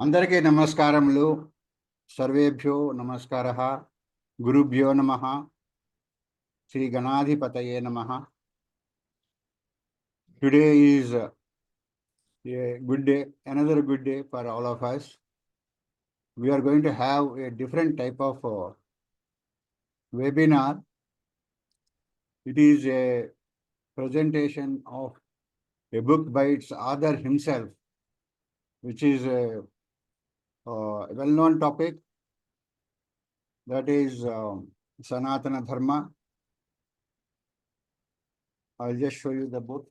అందరికీ నమస్కారములు. సర్వేభ్యో నమస్కారః. గురుభ్యో నమః. శ్రీ గణాధిపతయే నమః. Today is a good day, another good day for all of us. We are going to have a different type of webinar. It is a presentation of a book by its author himself, which is a well-known topic, that is Sanatana Dharma. I'll just show you the book.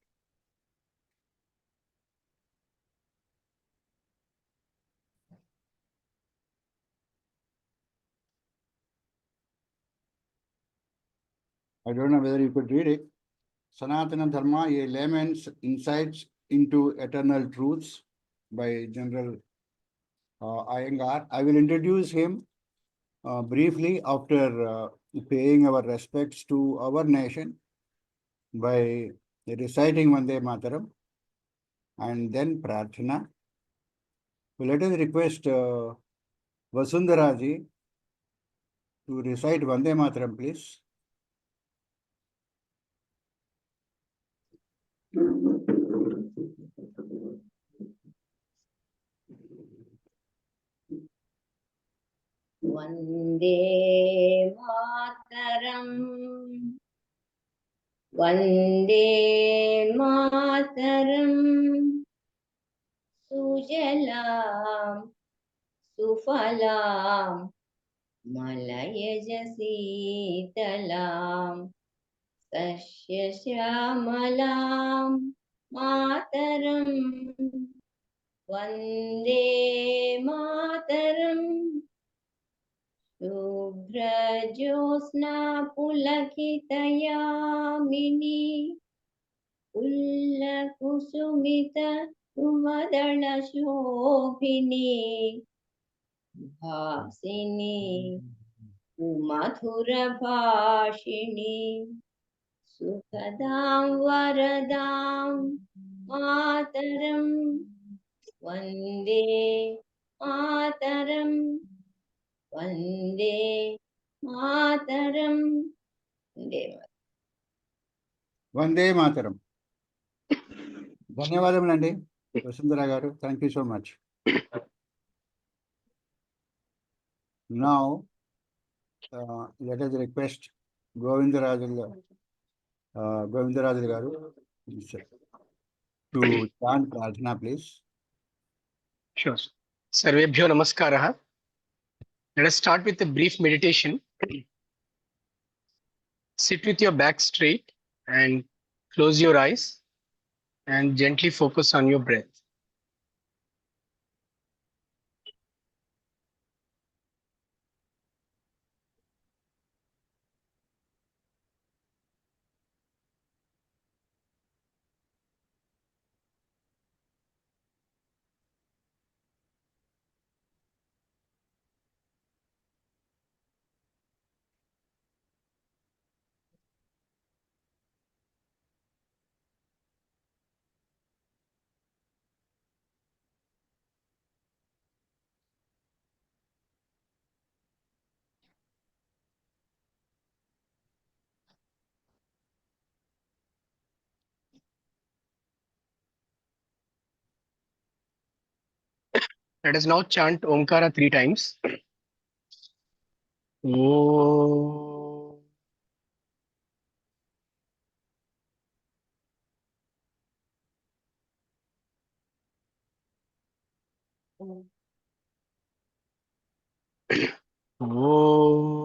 I don't know whether you could read it. Sanatana Dharma, a layman's insights into eternal truths, by General Aiyengar. I will introduce him briefly after paying our respects to our nation by reciting Vande Mataram and then Prarthana. So let us request Vasundhara ji to recite Vande Mataram, please. Vande Mataram, Vande Mataram, Sujalam, Sufalam, Malayajasitalam, Sasyashamalam, Mataram, Vande Mataram. Shubhrajosna pulakitayamini Ullakusumita Umadana shobhini Bhasini Umadhura bhashini Sukhadam varadam Mataram Vande Mataram Vande Mataram. Vande Mataram. ధన్యవాదములండి వసుంధరా గారు. Thank you so much. Now let us request Govindarajulu garu to chant Prarthana, please. Sure. Sarvebhyo Namaskaraha. Let us start with a brief meditation. Sit with your back straight and close your eyes and gently focus on your breath. Let us now chant Omkara 3 times. Om.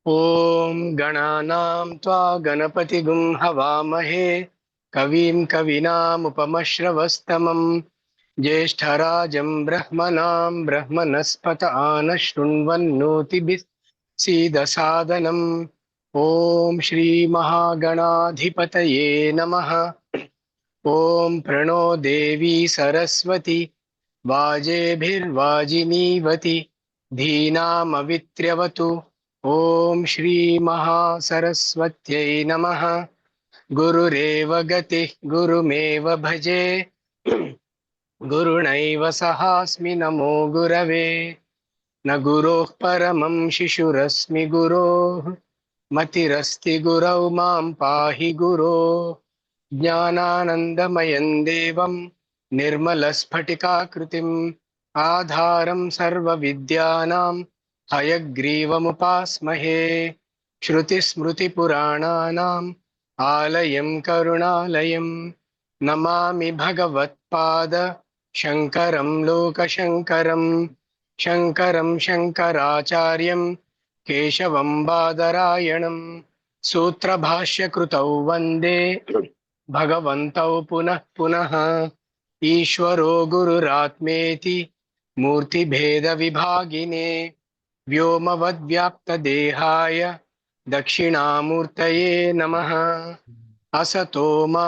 Om Gananam Tva Ganapatigum Havamahe Kavim Kavinam Upamashravastamam Jeshtarajam Brahmanam Brahmanaspata Anashunvannotibis Sidasadanam ॐ श्रीमहागणाधिपतये नमः। ॐ प्रणो देवी सरस्वती वाजेभिर्वाजिनीवति धीनामवित्र्यवतु। ॐ श्रीमहासरस्वत्यै नमः। गुरुरेव गतिः गुरुमेव भजे गुरुणैव सहास्मि नमो गुरवे। न गुरोः परमं शिशुरस्मि गुरोः मतिरस्ति गुरौ मां पाहि गुरो। ज्ञानानन्दमयं देवं निर्मलस्फटिकाकृतिम् आधारं सर्वविद्यानां हयग्रीवमुपास्महे। श्रुतिस्मृतिपुराणानाम् आलयं करुणालयं नमामि भगवत्पाद शङ्करं लोकशङ्करम्। शङ्करं शङ्कराचार्यं केशवं बादरायणं सूत्रभाष्यकृतौ वन्दे भगवन्तौ पुनः पुनः। ईश्वरो गुरुरात्मेति मूर्तिभेदविभागिने व्योमवद्व्याप्तदेहाय दक्षिणामूर्तये नमः। असतो मा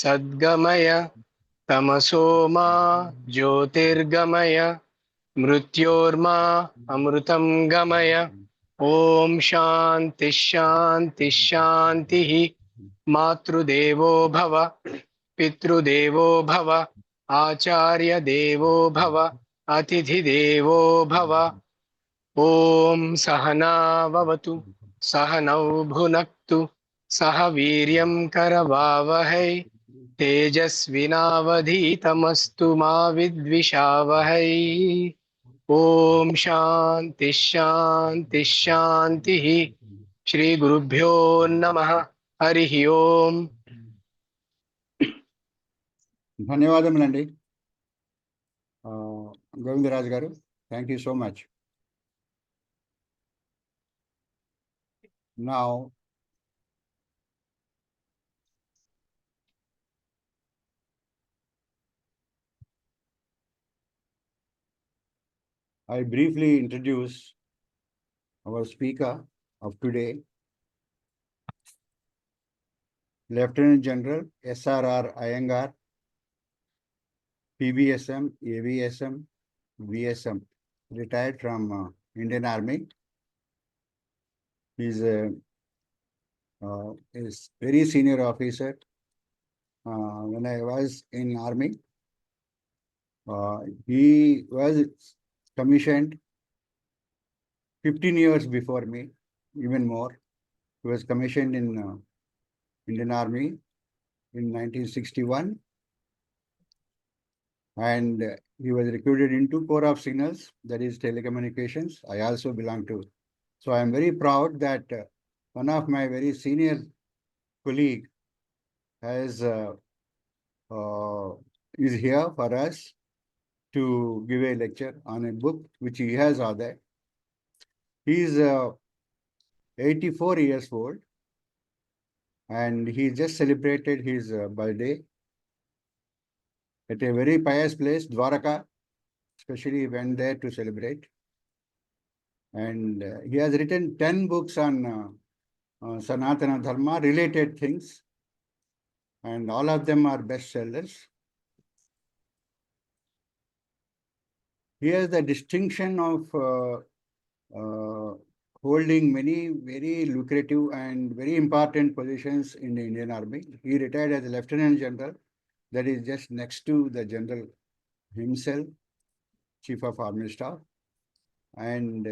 सद्गमय तमसो मा ज्योतिर्गमय मृत्योर्मा अमृतं गमय। ॐ शान्ति शान्ति शान्तिः। मातृदेवो भव पितृदेवो भव आचार्यदेवो भव अतिथिदेवो भव। ॐ सहना भवतु सहनौ भुनक्तु सह वीर्यं करवावहै तेजस्विनावधीतमस्तु मा विद्विषावहै। ॐ शान्ति शान्ति शान्तिः। श्री गुरुभ्यो नमः। हरिः ओम्। ధన్యవాదములండి గోవిందరాజు గారు. Thank you so much. Now I briefly introduce our speaker of today, Lieutenant General SRR Aiyengar, PBSM, AVSM, VSM, retired from Indian Army. He is a very senior officer. When I was in Army, he was commissioned 15 years before me, even more. He was commissioned in Indian Army in 1961, and he was recruited into Corps of Signals, that is telecommunications. I also belong to. So I am very proud that one of my very senior colleague has is here for us to give a lecture on a book which he has authored. He is 84 years old, and he just celebrated his birthday at a very pious place, Dwaraka. Especially went there to celebrate. And he has written 10 books on Sanatana Dharma related things, and all of them are bestsellers. He has the distinction of holding many very lucrative and very important positions in the Indian Army. He retired as a Lieutenant General, that is just next to the General himself, Chief of Army Staff. And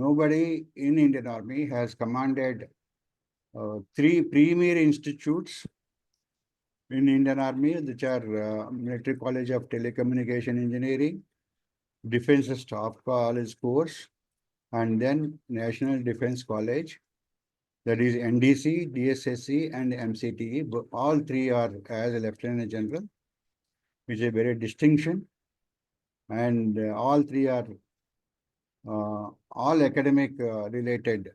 nobody in Indian Army has commanded 3 premier institutes in Indian Army, which are Military College of Telecommunication Engineering, Defense Staff College course, and then National Defense College, that is NDC, DSSC, and MCTE. All 3 are as a Lieutenant General, which is a very distinction. And all 3 are all academic related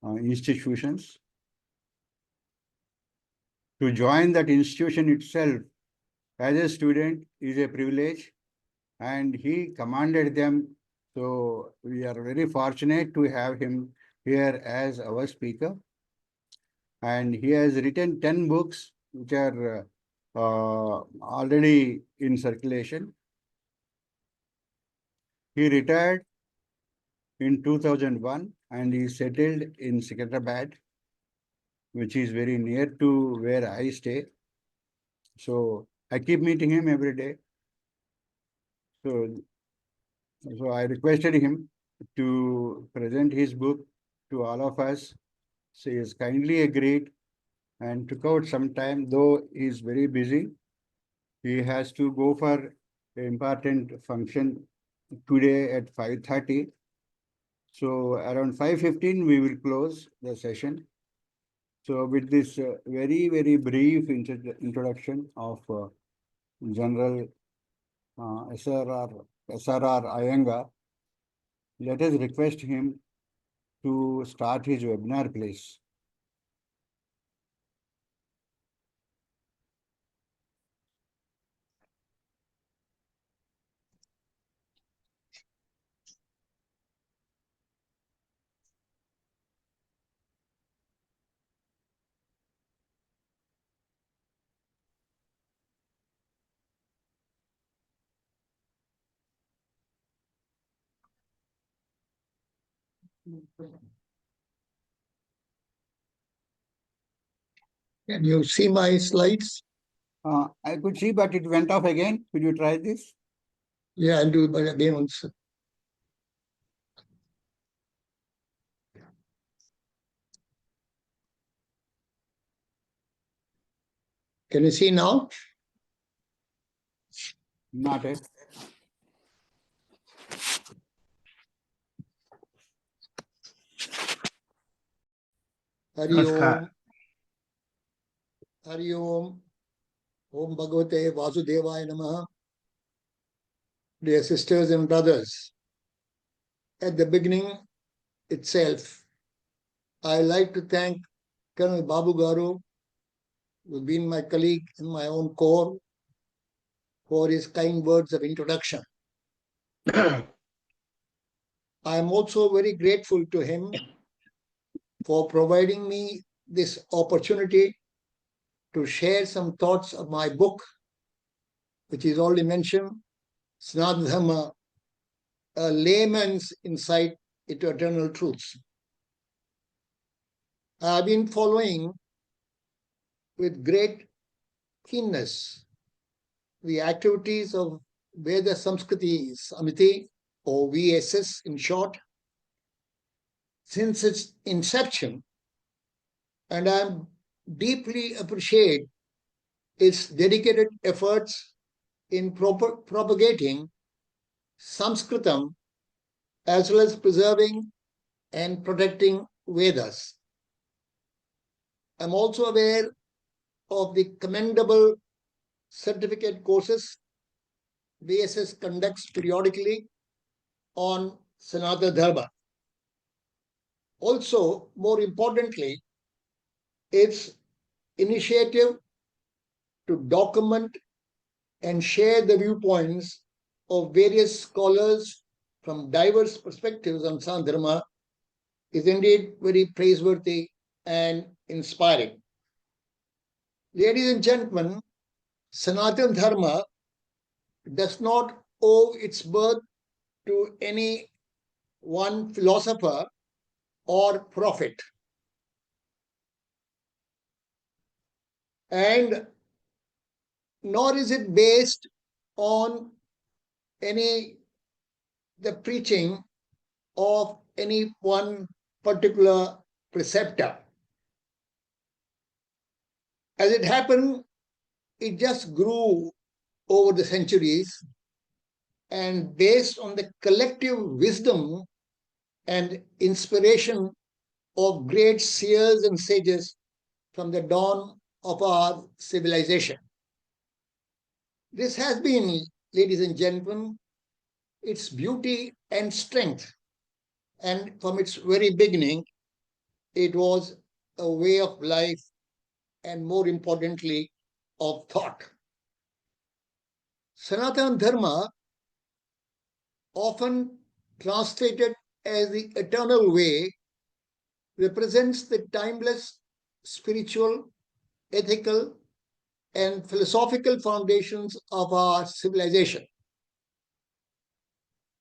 institutions. To join that institution itself as a student is a privilege, and he commanded them. So we are very fortunate to have him here as our speaker. and he has written 10 books which are already in circulation. He retired in 2001 and he settled in Secunderabad, which is very near to where I stay. So I keep meeting him every day. So I requested him to present his book to all of us. So he has kindly agreed and took out some time, though he is very busy. He has to go for an important function today at 5:30. So around 5:15, we will close the session. So with this very, very brief introduction of General SRR Aiyengar, let us request him to start his webinar, please. Can you see my slides? I could see, but it went off again. Could you try this? Yeah, I'll do it again also. Can you see now? Not it. Hari Namaskar. Om. Hari Om. Om Bhagavate Vasudevaya Namaha. Dear sisters and brothers, at the beginning itself, I like to thank Colonel Babu Garu, who's been my colleague in my own corps, for his kind words of introduction. I am also very grateful to him for providing me this opportunity to share some thoughts of my book, which is already mentioned, Sanatana Dharma, a layman's insight into eternal truths. I have been following with great keenness the activities of Veda Samskruti Samiti, or VSS in short, since its inception, and I deeply appreciate its dedicated efforts in propagating Sanskritam as well as preserving and protecting Vedas. I'm also aware of the commendable certificate courses VSS conducts periodically on Sanatana Dharma. Also, more importantly, its initiative to document and share the viewpoints of various scholars from diverse perspectives on Sanatana Dharma is indeed very praiseworthy and inspiring. Ladies and gentlemen, Sanatana Dharma does not owe its birth to any one philosopher or prophet. And nor is it based on the preaching of any one particular preceptor. As it happened, it just grew over the centuries, and based on the collective wisdom and inspiration of great seers and sages from the dawn of our civilization. This has been, ladies and gentlemen, its beauty and strength. And from its very beginning, it was a way of life and, more importantly, of thought. Sanatana Dharma, often translated as the eternal way, represents the timeless spiritual, ethical, and philosophical foundations of our civilization.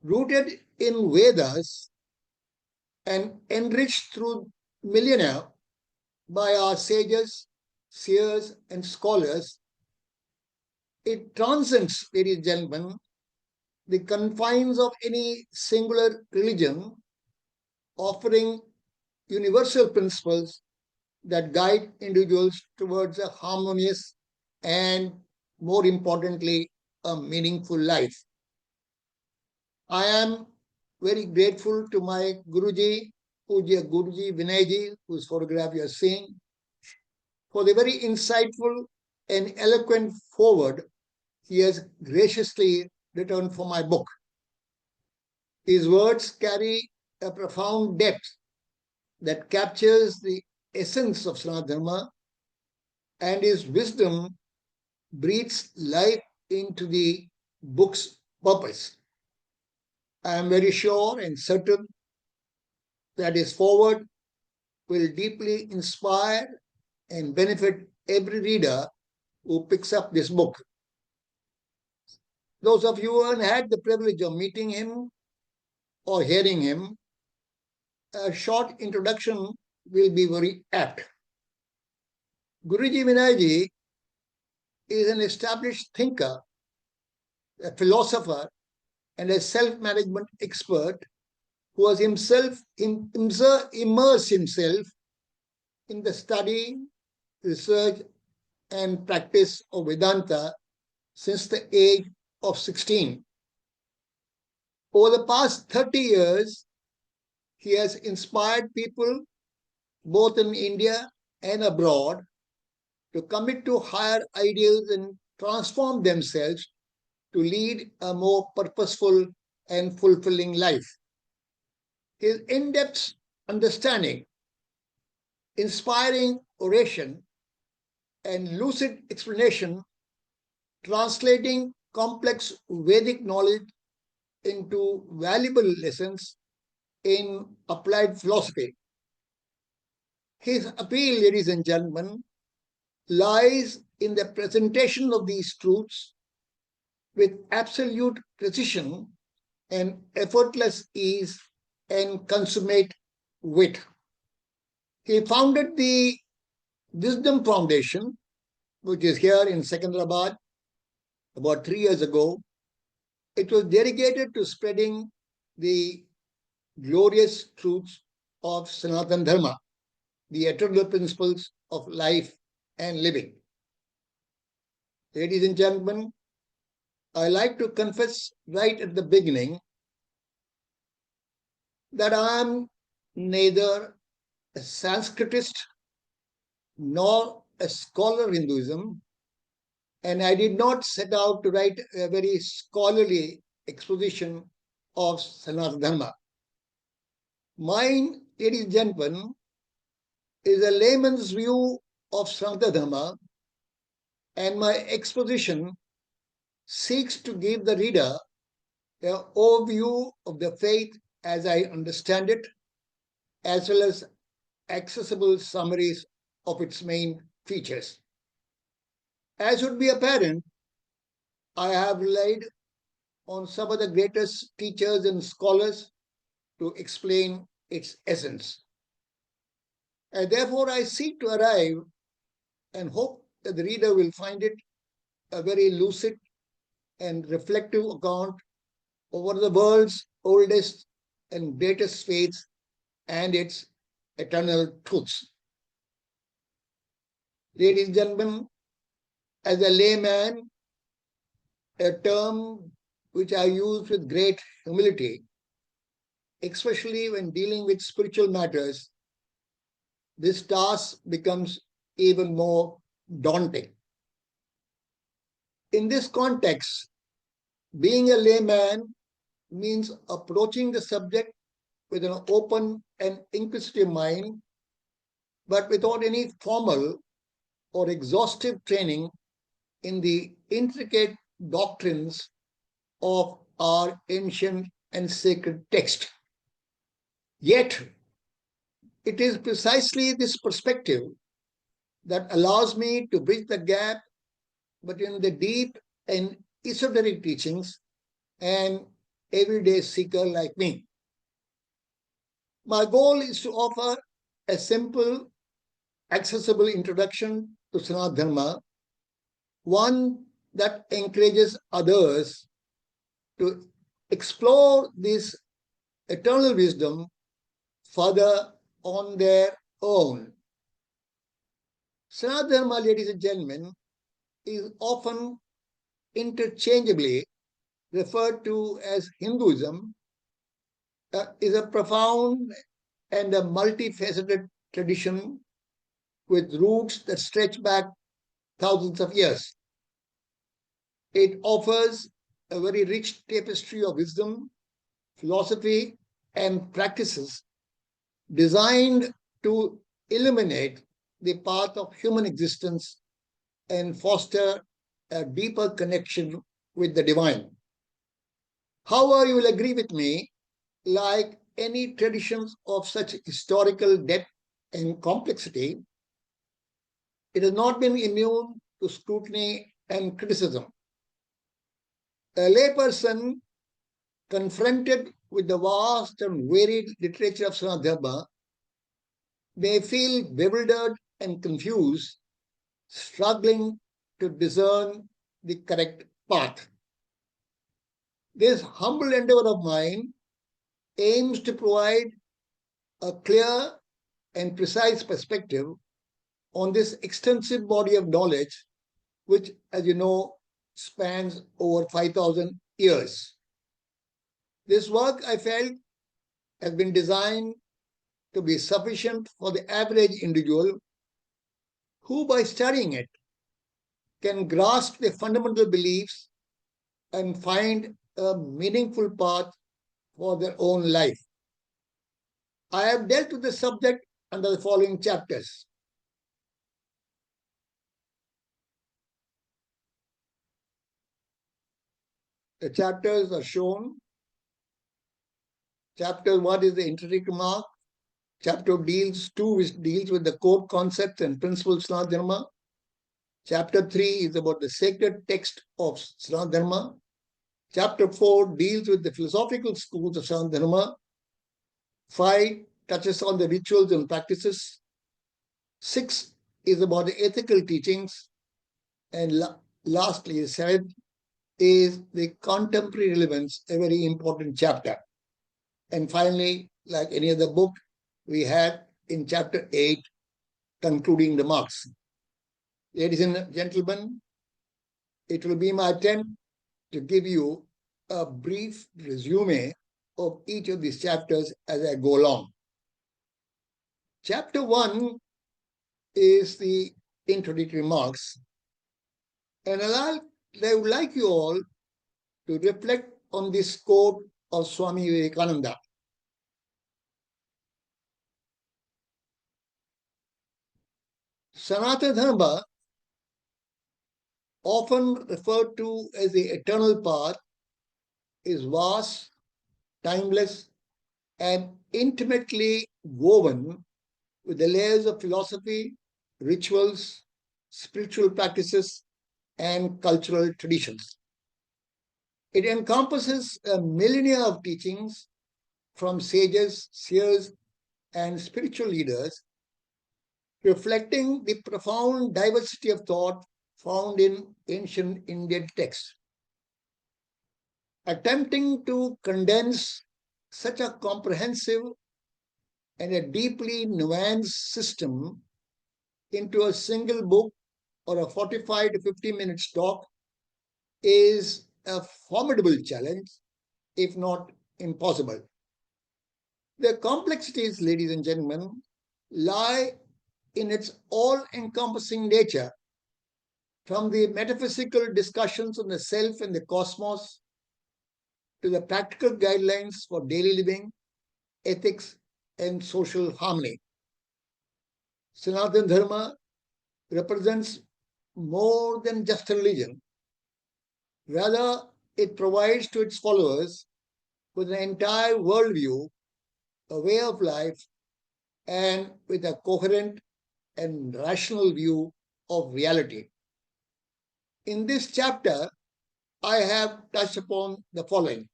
Rooted in Vedas and enriched through millennia by our sages, seers, and scholars, it transcends, ladies and gentlemen, the confines of any singular religion, offering universal principles that guide individuals towards a harmonious and, more importantly, a meaningful life. I am very grateful to my Guruji, Pujya Guruji Vinayji, whose photograph you are seeing, for the very insightful and eloquent foreword he has graciously written for my book. His words carry a profound depth that captures the essence of Sanatana Dharma, and his wisdom breathes life into the book's purpose. I am very sure and certain that his foreword will deeply inspire and benefit every reader who picks up this book. Those of you who haven't had the privilege of meeting him or hearing him, a short introduction will be very apt. Guruji Vinayji is an established thinker, a philosopher, and a self-management expert who has immersed himself in the study, research, and practice of Vedanta since the age of 16. Over the past 30 years, he has inspired people both in India and abroad to commit to higher ideals and transform themselves to lead a more purposeful and fulfilling life. His in-depth understanding, inspiring oration, and lucid explanation, translating complex Vedic knowledge into valuable lessons in applied philosophy. His appeal, ladies and gentlemen, lies in the presentation of these truths with absolute precision and effortless ease and consummate wit. He founded the Wisdom Foundation, which is here in Secunderabad, about 3 years ago. It was dedicated to spreading the glorious truths of Sanatana Dharma, the eternal principles of life and living. Ladies and gentlemen, I like to confess right at the beginning that I am neither a Sanskritist nor a scholar of Hinduism, and I did not set out to write a very scholarly exposition of Sanatana Dharma. Mine, ladies and gentlemen, is a layman's view of Sanatana Dharma, and my exposition seeks to give the reader an overview of the faith as I understand it, as well as accessible summaries of its main features. As would be apparent, I have relied on some of the greatest teachers and scholars to explain its essence. And therefore, I seek to arrive and hope that the reader will find it a very lucid and reflective account of one of the world's oldest and greatest faiths and its eternal truths. Ladies and gentlemen, as a layman, a term which I use with great humility, especially when dealing with spiritual matters, this task becomes even more daunting. In this context, being a layman means approaching the subject with an open and inquisitive mind, but without any formal or exhaustive training in the intricate doctrines of our ancient and sacred text. Yet, it is precisely this perspective that allows me to bridge the gap between the deep and esoteric teachings and everyday seeker like me. My goal is to offer a simple, accessible introduction to Sanatana Dharma, one that encourages others to explore this eternal wisdom further on their own. Sanatana Dharma, ladies and gentlemen, is often interchangeably referred to as Hinduism, is a profound and a multifaceted tradition with roots that stretch back thousands of years. It offers a very rich tapestry of wisdom, philosophy, and practices designed to illuminate the path of human existence and foster a deeper connection with the divine. However, you will agree with me, like any traditions of such historical depth and complexity, it has not been immune to scrutiny and criticism. A layperson confronted with the vast and varied literature of Sanatana Dharma may feel bewildered and confused, struggling to discern the correct path. This humble endeavor of mine aims to provide a clear and precise perspective on this extensive body of knowledge, which, as you know, spans over 5,000 years. This work, I felt, has been designed to be sufficient for the average individual who, by studying it, can grasp the fundamental beliefs and find a meaningful path for their own life. I have dealt with the subject under the following chapters. The chapters are shown. Chapter 1 is the introductory remark. Chapter 2 which deals with the core concepts and principles of Sanatana Dharma. Chapter 3 is about the sacred text of Sanatana Dharma. Chapter 4 deals with the philosophical schools of Sanatana Dharma. 5 touches on the rituals and practices. 6 is about the ethical teachings. And lastly, 7th is the contemporary relevance, a very important chapter. And finally, like any other book, we have in chapter 8, concluding remarks. Ladies and gentlemen, it will be my attempt to give you a brief resume of each of these chapters as I go along. Chapter 1 is the introductory remarks, and I would like you all to reflect on this quote of Swami Vivekananda. Sanatana Dharma, often referred to as the eternal path, is vast, timeless, and intimately woven with the layers of philosophy, rituals, spiritual practices, and cultural traditions. It encompasses a millennia of teachings from sages, seers, and spiritual leaders, reflecting the profound diversity of thought found in ancient Indian texts. Attempting to condense such a comprehensive and a deeply nuanced system into a single book or a 45 to 50-minute talk is a formidable challenge, if not impossible. The complexities, ladies and gentlemen, lie in its all-encompassing nature, from the metaphysical discussions on the self and the cosmos to the practical guidelines for daily living, ethics, and social harmony. Sanatana Dharma represents more than just a religion. Rather, it provides to its followers with an entire worldview, a way of life, and with a coherent and rational view of reality. In this chapter, I have touched upon the following: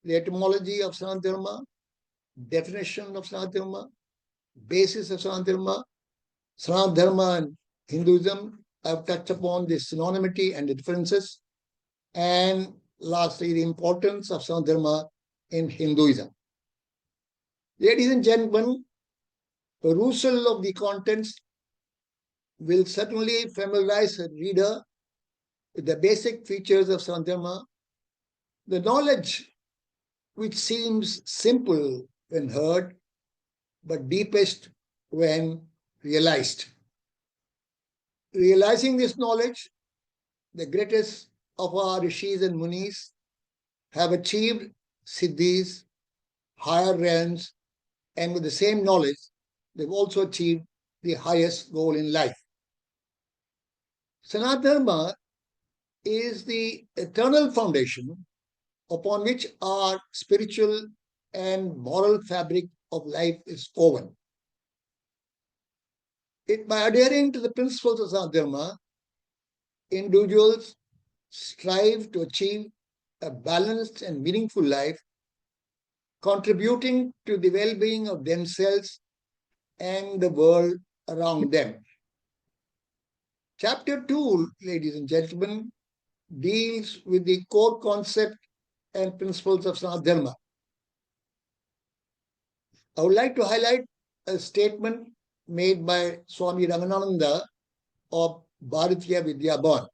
the etymology of Sanatana Dharma, definition of Sanatana Dharma, basis of Sanatana Dharma, Sanatana Dharma and Hinduism. I have touched upon the synonymity and the differences, and lastly, the importance of Sanatana Dharma in Hinduism. Ladies and gentlemen, perusal of the contents will certainly familiarize a reader with the basic features of Sanatana Dharma. The knowledge which seems simple when heard, but deepest when realized. Realizing this knowledge, the greatest of our rishis and munis have achieved siddhis, higher realms, and with the same knowledge, they've also achieved the highest goal in life. Sanatana Dharma is the eternal foundation upon which our spiritual and moral fabric of life is woven. By adhering to the principles of Sanatana Dharma, individuals strive to achieve a balanced and meaningful life, contributing to the well-being of themselves and the world around them. Chapter 2, ladies and gentlemen, deals with the core concept and principles of Sanatana Dharma. I would like to highlight a statement made by Swami Ramananda of Bharatiya Vidya Bhavan.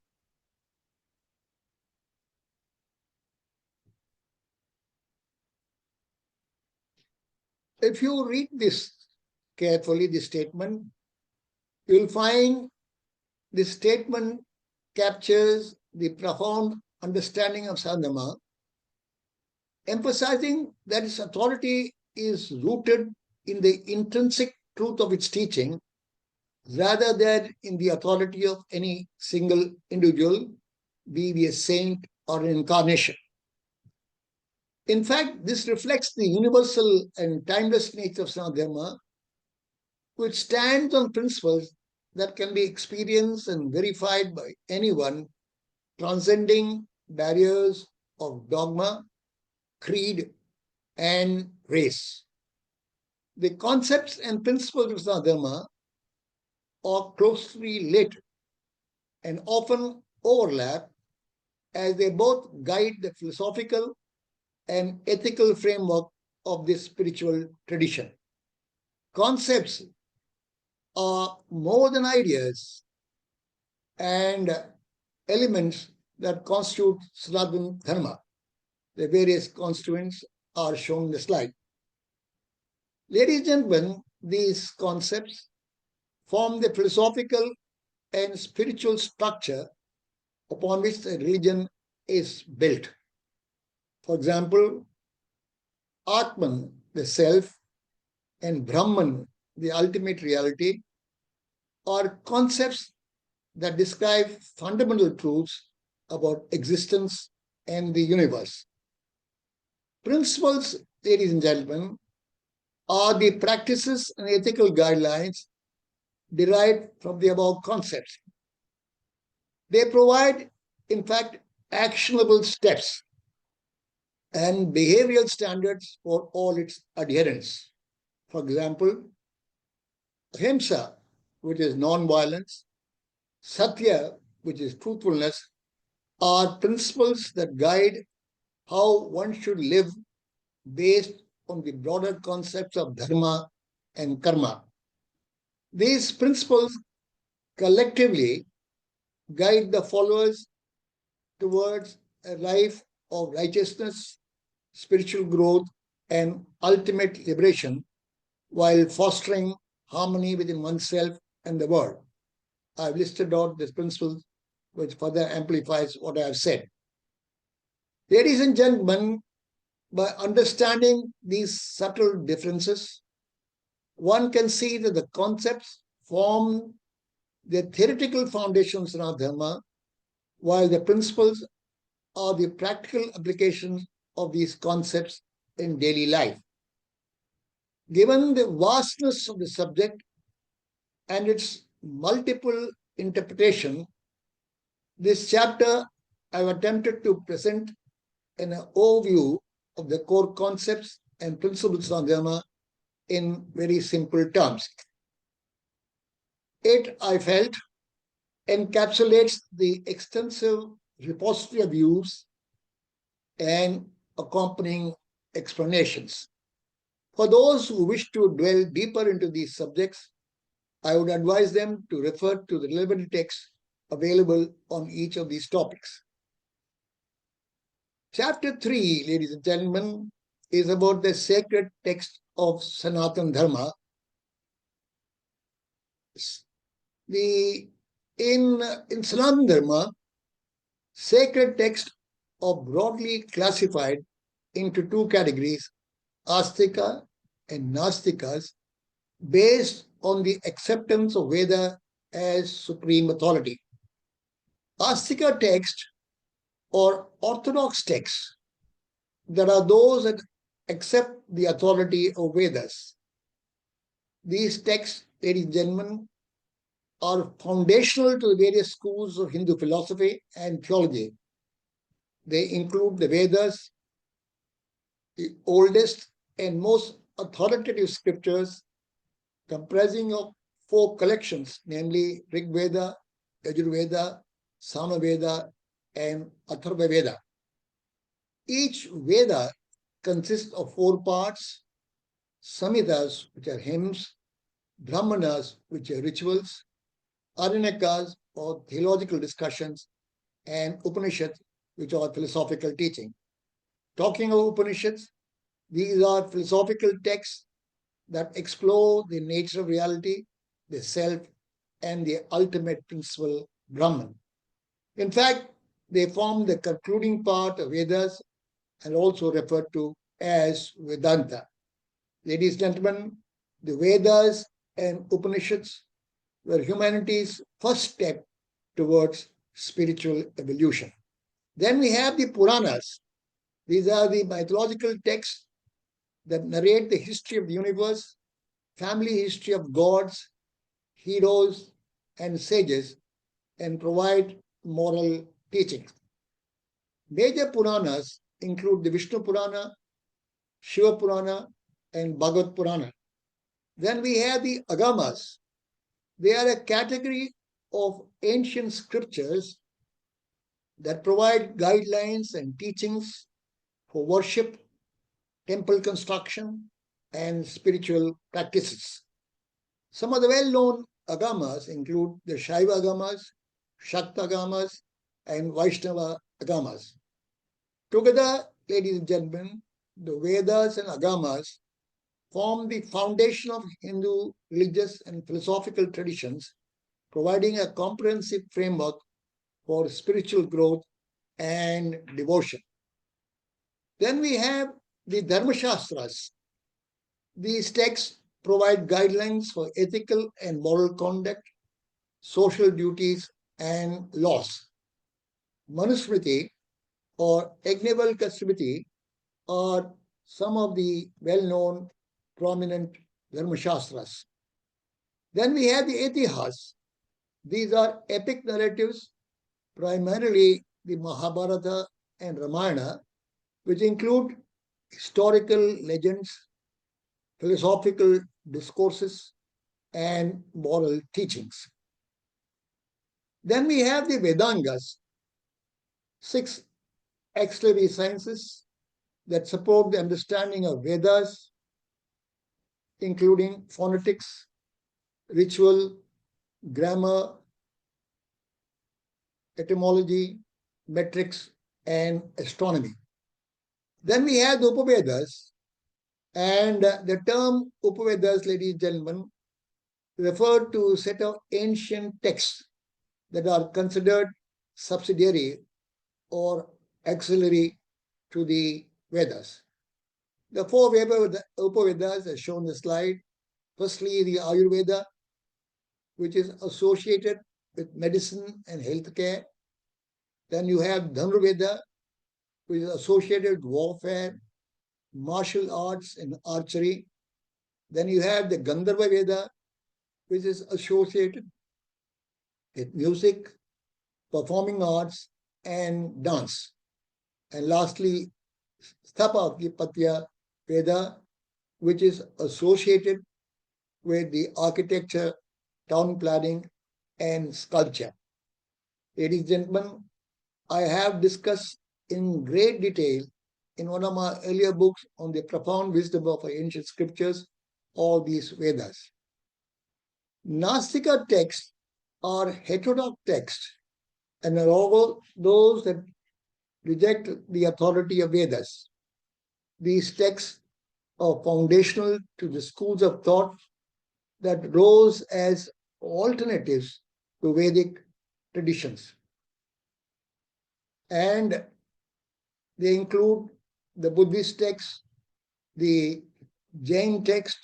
If you read this carefully, this statement, you will find this statement captures the profound understanding of Sanatana Dharma, emphasizing that its authority is rooted in the intrinsic truth of its teaching rather than in the authority of any single individual, be he a saint or an incarnation. In fact, this reflects the universal and timeless nature of Sanatana Dharma, which stands on principles that can be experienced and verified by anyone, transcending barriers of dogma, creed, and race. The concepts and principles of Sanatana Dharma are closely related and often overlap, as they both guide the philosophical and ethical framework of this spiritual tradition. Concepts are more than ideas and elements that constitute Sanatana Dharma. The various constituents are shown in the slide. Ladies and gentlemen, these concepts form the philosophical and spiritual structure upon which the religion is built. For example, Atman, the self, and Brahman, the ultimate reality, are concepts that describe fundamental truths about existence and the universe. Principles, ladies and gentlemen, are the practices and ethical guidelines derived from the above concepts. They provide, in fact, actionable steps and behavioral standards for all its adherents. For example, ahimsa, which is non-violence, satya, which is truthfulness, are principles that guide how one should live based on the broader concepts of dharma and karma. These principles collectively guide the followers towards a life of righteousness, spiritual growth, and ultimate liberation, while fostering harmony within oneself and the world. I've listed out these principles, which further amplifies what I have said. Ladies and gentlemen, by understanding these subtle differences, one can see that the concepts form the theoretical foundations of Dharma, while the principles are the practical applications of these concepts in daily life. Given the vastness of the subject, and its multiple interpretation, this chapter I've attempted to present an overview of the core concepts and principles of Dharma in very simple terms. It, I felt, encapsulates the extensive repository of views and accompanying explanations. For those who wish to dwell deeper into these subjects, I would advise them to refer to the relevant texts available on each of these topics. Chapter 3, ladies and gentlemen, is about the sacred text of Sanatana Dharma. In Sanatana Dharma, sacred texts are broadly classified into two categories, Astika and Nastikas, based on the acceptance of Veda as supreme authority. Astika texts or orthodox texts that are those that accept the authority of Vedas. These texts, ladies and gentlemen, are foundational to the various schools of Hindu philosophy and theology. They include the Vedas, the oldest and most authoritative scriptures, comprising of 4 collections, namely Rig Veda, Yajurveda, Samaveda, and Atharvaveda. Each Veda consists of 4 parts: Samhitas, which are hymns, Brahmanas, which are rituals, Aranyakas, or theological discussions, and Upanishads, which are philosophical teaching. Talking of Upanishads, these are philosophical texts that explore the nature of reality, the self, and the ultimate principle, Brahman. In fact, they form the concluding part of Vedas and also referred to as Vedanta. Ladies and gentlemen, the Vedas and Upanishads were humanity's first step towards spiritual evolution. Then we have the Puranas. These are the mythological texts that narrate the history of the universe, family history of gods, heroes, and sages, and provide moral teachings. Major Puranas include the Vishnu Purana, Shiva Purana, and Bhagavad Purana. Then we have the Agamas. They are a category of ancient scriptures that provide guidelines and teachings for worship, temple construction, and spiritual practices. Some of the well-known Agamas include the Shaiva Agamas, Shakta Agamas, and Vaishnava Agamas. Together, ladies and gentlemen, the Vedas and Agamas form the foundation of Hindu religious and philosophical traditions, providing a comprehensive framework for spiritual growth and devotion. Then we have the Dharma Shastras. These texts provide guidelines for ethical and moral conduct, social duties, and laws. Manusmriti or Yajnavalkya Smriti are some of the well-known prominent Dharma Shastras. Then we have the Itihas. These are epic narratives, primarily the Mahabharata and Ramayana, which include historical legends, philosophical discourses, and moral teachings. Then we have the Vedangas, 6 auxiliary sciences that support the understanding of Vedas, including phonetics, ritual, grammar, etymology, metrics, and astronomy. Then we have the Upavedas, and the term Upavedas, ladies and gentlemen, refer to a set of ancient texts that are considered subsidiary or auxiliary to the Vedas. The 4 Upavedas as shown in the slide. Firstly, the Ayurveda, which is associated with medicine and healthcare. Then you have Dhanurveda, which is associated with warfare, martial arts, and archery. Then you have the Gandharva Veda, which is associated with music, performing arts, and dance. And lastly, Sthapatya Veda, which is associated with the architecture, town planning, and sculpture. Ladies and gentlemen, I have discussed in great detail in one of my earlier books on the profound wisdom of ancient scriptures, all these Vedas. Nastika texts are heterodox texts and are all those that reject the authority of Vedas. These texts are foundational to the schools of thought that rose as alternatives to Vedic traditions. And they include the Buddhist text, the Jain text,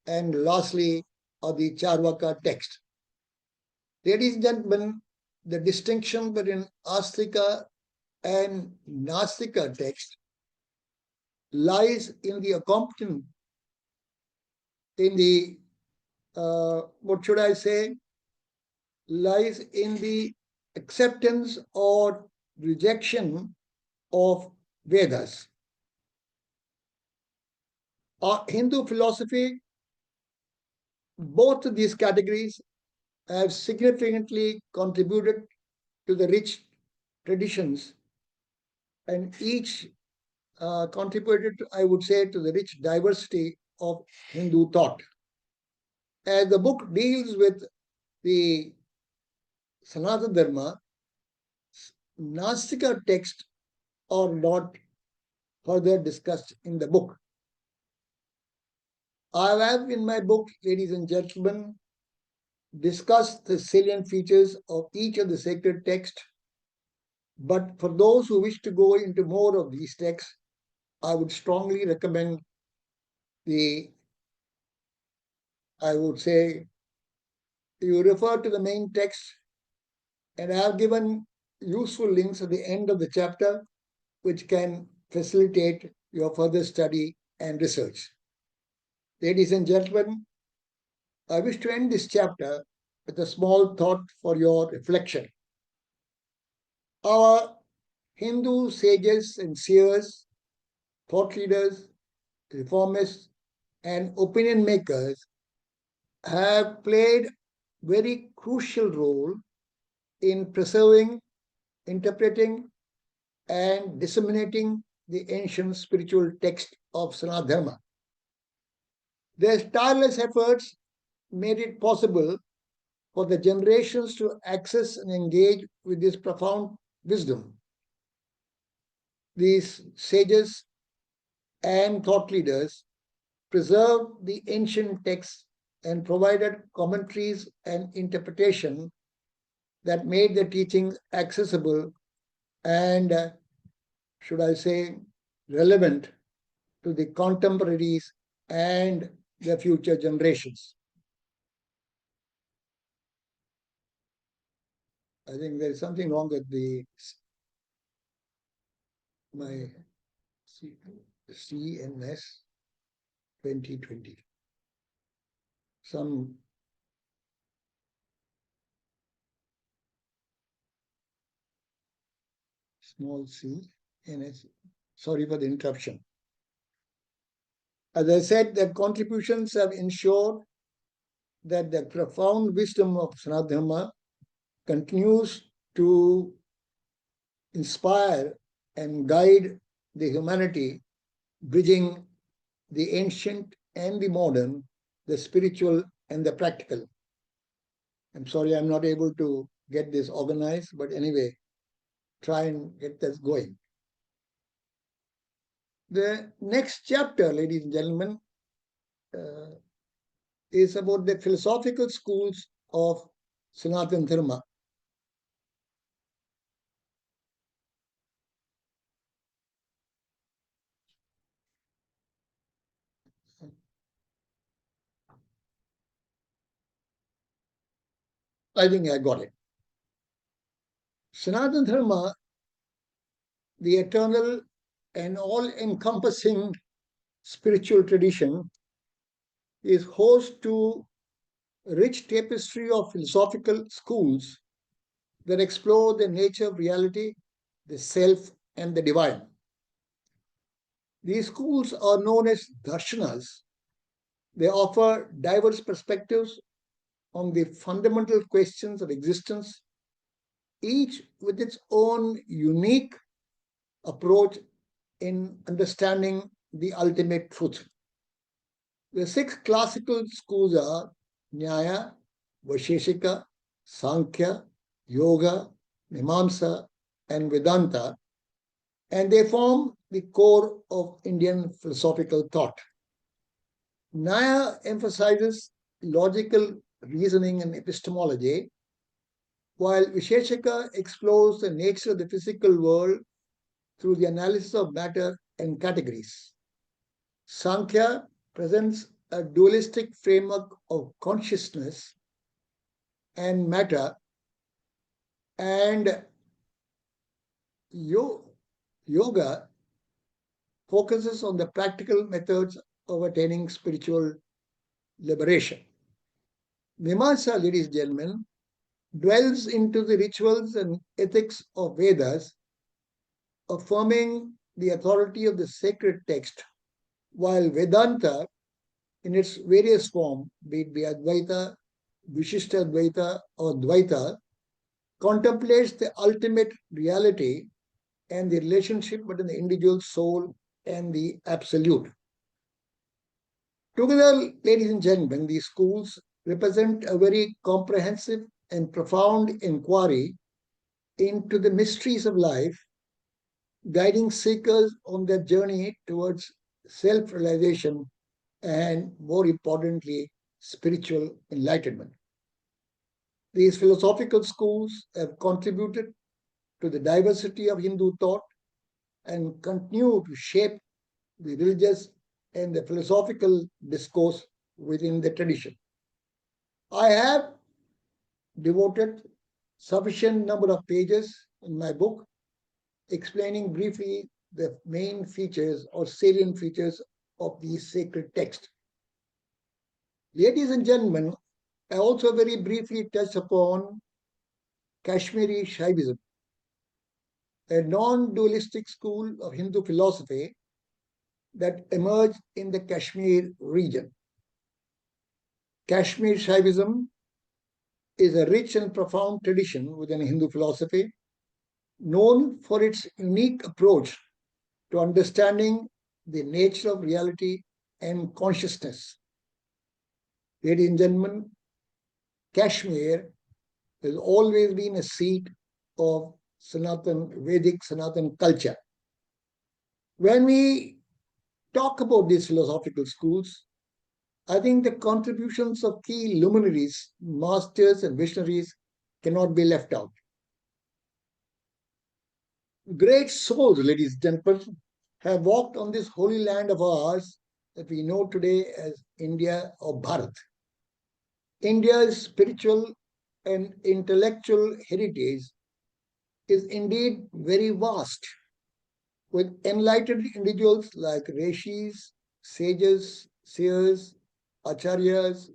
and lastly, the Charvaka text. Ladies and gentlemen, the distinction between Astika and Nastika text lies in the accompaniment, in the, what should I say, lies in the acceptance or rejection of Vedas. Hindu philosophy, both of these categories have significantly contributed to the rich traditions, and each contributed, I would say, to the rich diversity of Hindu thought. As the book deals with the Sanatana Dharma, Nastika texts are not further discussed in the book. I have in my book, ladies and gentlemen, discussed the salient features of each of the sacred texts. But for those who wish to go into more of these texts, I would strongly recommend I would say, you refer to the main text, and I have given useful links at the end of the chapter, which can facilitate your further study and research. Ladies and gentlemen, I wish to end this chapter with a small thought for your reflection. Our Hindu sages and seers, thought leaders, reformists, and opinion makers have played very crucial role in preserving, interpreting, and disseminating the ancient spiritual text of Sanatana Dharma. Their tireless efforts made it possible for the generations to access and engage with this profound wisdom. These sages and thought leaders preserved the ancient texts and provided commentaries and interpretation that made the teachings accessible and, should I say, relevant to the contemporaries and the future generations. I think there is something wrong with my CNS 2020. Some small c, NS. Sorry for the interruption. As I said, their contributions have ensured that the profound wisdom of Sanatana Dharma continues to inspire and guide the humanity, bridging the ancient and the modern, the spiritual and the practical. I'm sorry I'm not able to get this organized, but anyway, try and get this going. The next chapter, ladies and gentlemen, is about the philosophical schools of Sanatana Dharma. I think I got it. Sanatana Dharma, the eternal and all-encompassing spiritual tradition, is host to a rich tapestry of philosophical schools that explore the nature of reality, the self, and the divine. These schools are known as darshanas. They offer diverse perspectives on the fundamental questions of existence, each with its own unique approach in understanding the ultimate truth. The 6 classical schools are Nyaya, Vaisheshika, Sankhya, Yoga, Mimamsa, and Vedanta, and they form the core of Indian philosophical thought. Nyaya emphasizes logical reasoning and epistemology, while Visheshika explores the nature of the physical world through the analysis of matter and categories. Sankhya presents a dualistic framework of consciousness and matter, and yoga focuses on the practical methods of attaining spiritual liberation. Mimamsa, ladies and gentlemen, dwells into the rituals and ethics of Vedas, affirming the authority of the sacred text, while Vedanta, in its various forms, be it Advaita, Vishishtadvaita, or Dvaita, contemplates the ultimate reality and the relationship between the individual soul and the absolute. Together, ladies and gentlemen, these schools represent a very comprehensive and profound inquiry into the mysteries of life, guiding seekers on their journey towards self-realization and, more importantly, spiritual enlightenment. These philosophical schools have contributed to the diversity of Hindu thought and continue to shape the religious and the philosophical discourse within the tradition. I have devoted sufficient number of pages in my book explaining briefly the main features or salient features of these sacred texts. Ladies and gentlemen, I also very briefly touch upon Kashmiri Shaivism, a non-dualistic school of Hindu philosophy that emerged in the Kashmir region. Kashmir Shaivism is a rich and profound tradition within Hindu philosophy, known for its unique approach to understanding the nature of reality and consciousness. Ladies and gentlemen, Kashmir has always been a seat of Vedic Sanatana culture. When we talk about these philosophical schools, I think the contributions of key luminaries, masters, and visionaries cannot be left out. Great souls, ladies and gentlemen, have walked on this holy land of ours that we know today as India or Bharat. India's spiritual and intellectual heritage is indeed very vast, with enlightened individuals like rishis, sages, seers, acharyas,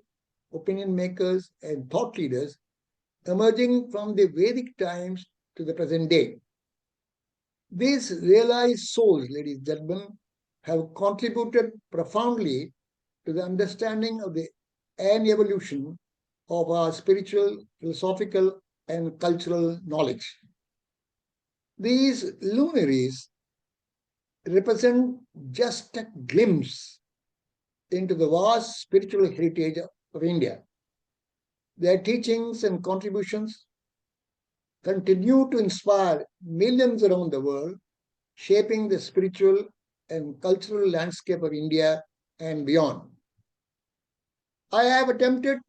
opinion makers, and thought leaders emerging from the Vedic times to the present day. These realized souls, ladies and gentlemen, have contributed profoundly to the understanding of the evolution of our spiritual, philosophical, and cultural knowledge. These luminaries represent just a glimpse into the vast spiritual heritage of India. Their teachings and contributions continue to inspire millions around the world, shaping the spiritual and cultural landscape of India and beyond. I have attempted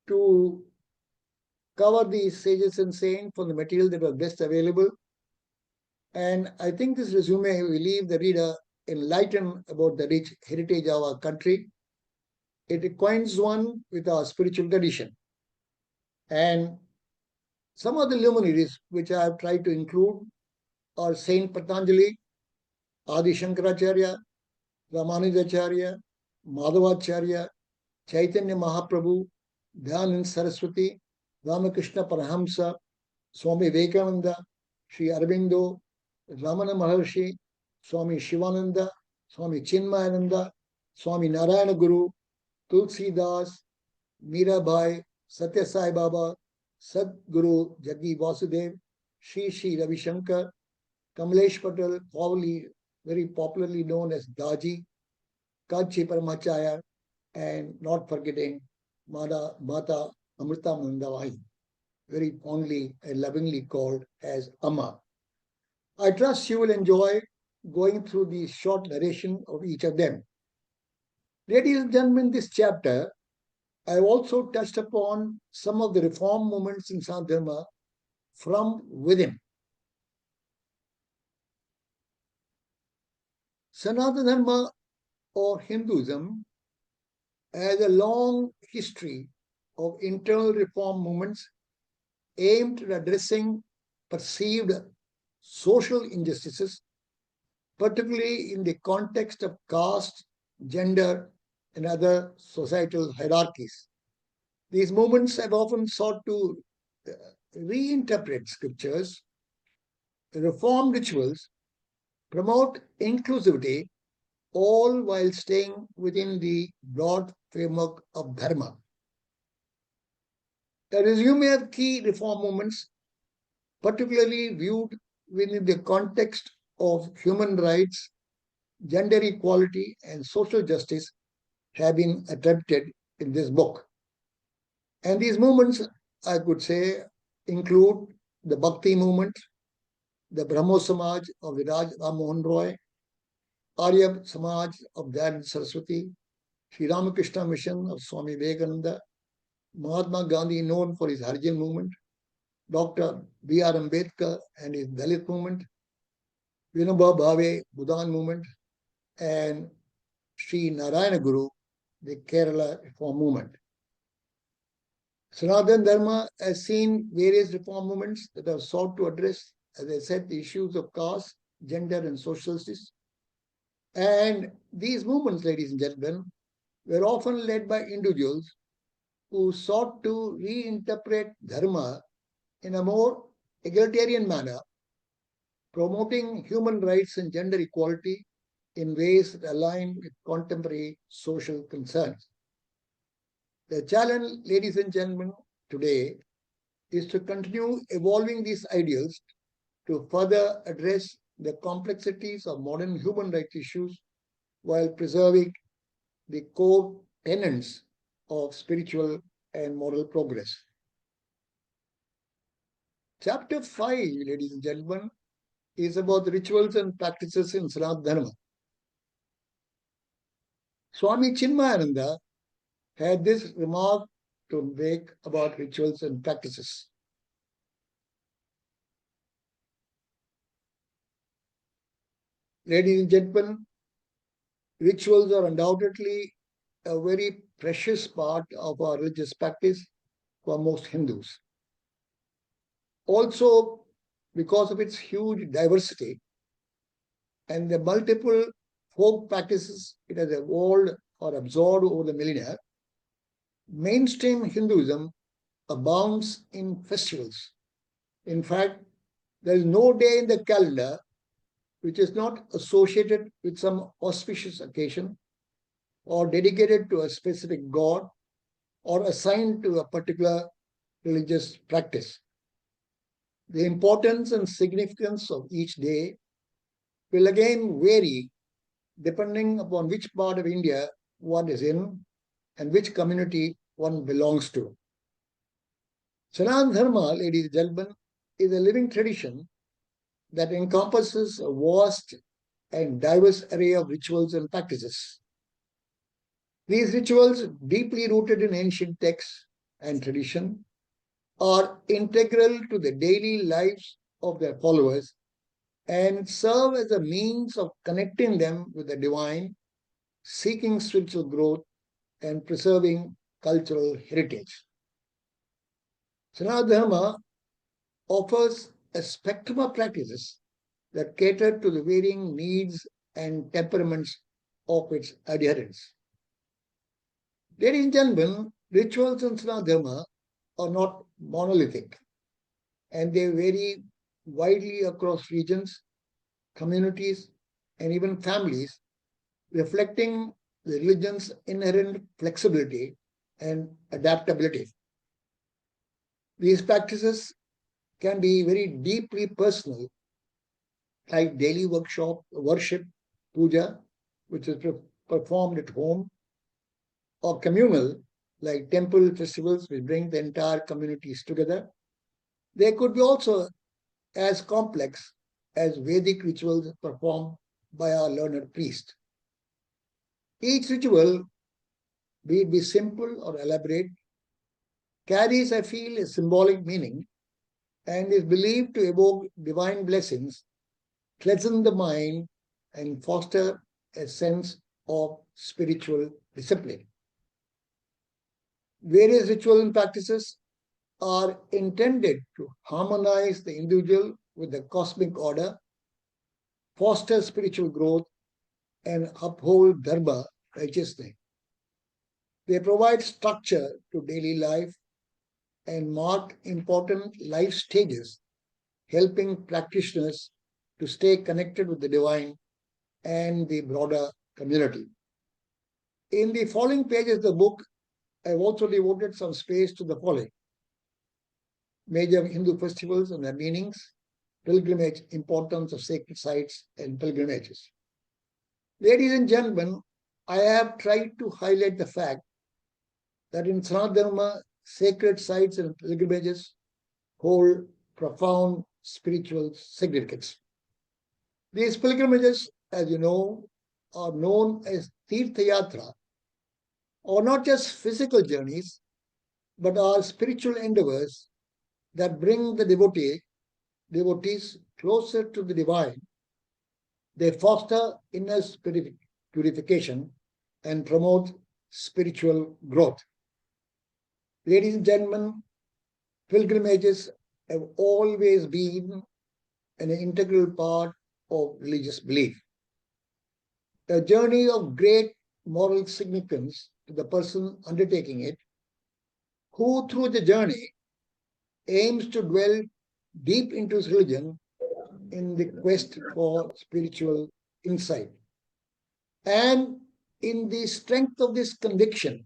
to cover these sages and saints from the material that was best available, and I think this resume will leave the reader enlightened about the rich heritage of our country. It acquaints one with our spiritual tradition. And some of the luminaries which I have tried to include are Saint Patanjali, Adi Shankaracharya, Ramanujacharya, Madhavacharya, Chaitanya Mahaprabhu, Dhyanand Saraswati, Ramakrishna Parahamsa, Swami Vivekananda, Sri Aurobindo, Ramana Maharshi, Swami Shivananda, Swami Chinmayananda, Swami Narayana Guru, Tulsi Das, Mirabai, Satya Sai Baba, Sadguru Jaggi Vasudev, Sri Ravi Shankar, Kamlesh Patel, probably very popularly known as Daji, Kachi Paramachaya, and not forgetting Mata Amrita Mandavai, very fondly and lovingly called as Amma. I trust you will enjoy going through the short narration of each of them. Ladies and gentlemen, this chapter, I have also touched upon some of the reform movements in Sanatana Dharma from within. Sanatana Dharma or Hinduism has a long history of internal reform movements aimed at addressing perceived social injustices, particularly in the context of caste, gender, and other societal hierarchies. These movements have often sought to reinterpret scriptures, reform rituals, promote inclusivity, all while staying within the broad framework of Dharma. A resume of key reform movements, particularly viewed within the context of human rights, gender equality, and social justice, have been attempted in this book. And these movements, I could say, include the Bhakti movement, the Brahmo Samaj of Viraj Ram Mohan Roy, Arya Samaj of Dayanand Saraswati, Sri Ramakrishna Mission of Swami Vivekananda, Mahatma Gandhi, known for his Harijin movement, Dr. B.R. Ambedkar and his Dalit movement, Vinoba Bhave Bhudan movement, and Sri Narayana Guru, the Kerala Reform movement. Sanatana Dharma has seen various reform movements that have sought to address, as I said, the issues of caste, gender, and social justice. And these movements, ladies and gentlemen, were often led by individuals who sought to reinterpret Dharma in a more egalitarian manner, promoting human rights and gender equality in ways that align with contemporary social concerns. The challenge, ladies and gentlemen, today is to continue evolving these ideals to further address the complexities of modern human rights issues while preserving the core tenets of spiritual and moral progress. Chapter 5, ladies and gentlemen, is about the rituals and practices in Sanatana Dharma. Swami Chinmayananda had this remark to make about rituals and practices. Ladies and gentlemen, rituals are undoubtedly a very precious part of our religious practice for most Hindus. Also, because of its huge diversity and the multiple folk practices it has evolved or absorbed over the millennia, mainstream Hinduism abounds in festivals. In fact, there is no day in the calendar which is not associated with some auspicious occasion or dedicated to a specific god or assigned to a particular religious practice. The importance and significance of each day will again vary depending upon which part of India one is in and which community one belongs to. Sanatana Dharma, ladies and gentlemen, is a living tradition that encompasses a vast and diverse array of rituals and practices. These rituals, deeply rooted in ancient texts and tradition, are integral to the daily lives of their followers and serve as a means of connecting them with the divine, seeking spiritual growth, and preserving cultural heritage. Sanatana Dharma offers a spectrum of practices that cater to the varying needs and temperaments of its adherents. Ladies and gentlemen, Rituals in Sanatana Dharma are not monolithic, and they vary widely across regions, communities, and even families, reflecting the religion's inherent flexibility and adaptability. These practices can be very deeply personal, like daily worship, puja, which is performed at home, or communal, like temple festivals, which bring the entire communities together. They could be also as complex as Vedic rituals performed by our learned priest. Each ritual, be it be simple or elaborate, carries, I feel, a symbolic meaning and is believed to evoke divine blessings, cleanse the mind, and foster a sense of spiritual discipline. Various rituals and practices are intended to harmonize the individual with the cosmic order, foster spiritual growth, and uphold Dharma righteousness. They provide structure to daily life and mark important life stages, helping practitioners to stay connected with the divine and the broader community. In the following pages of the book, I've also devoted some space to the following: major Hindu festivals and their meanings, pilgrimage, importance of sacred sites and pilgrimages. Ladies and gentlemen, I have tried to highlight the fact that in Sanatana Dharma, sacred sites and pilgrimages hold profound spiritual significance. These pilgrimages, as you know, are known as Tirtha Yatra, are not just physical journeys, but are spiritual endeavors that bring the devotees closer to the divine. They foster inner purification and promote spiritual growth. Ladies and gentlemen, pilgrimages have always been an integral part of religious belief. A journey of great moral significance to the person undertaking it, who through the journey aims to dwell deep into his religion in the quest for spiritual insight. And in the strength of this conviction,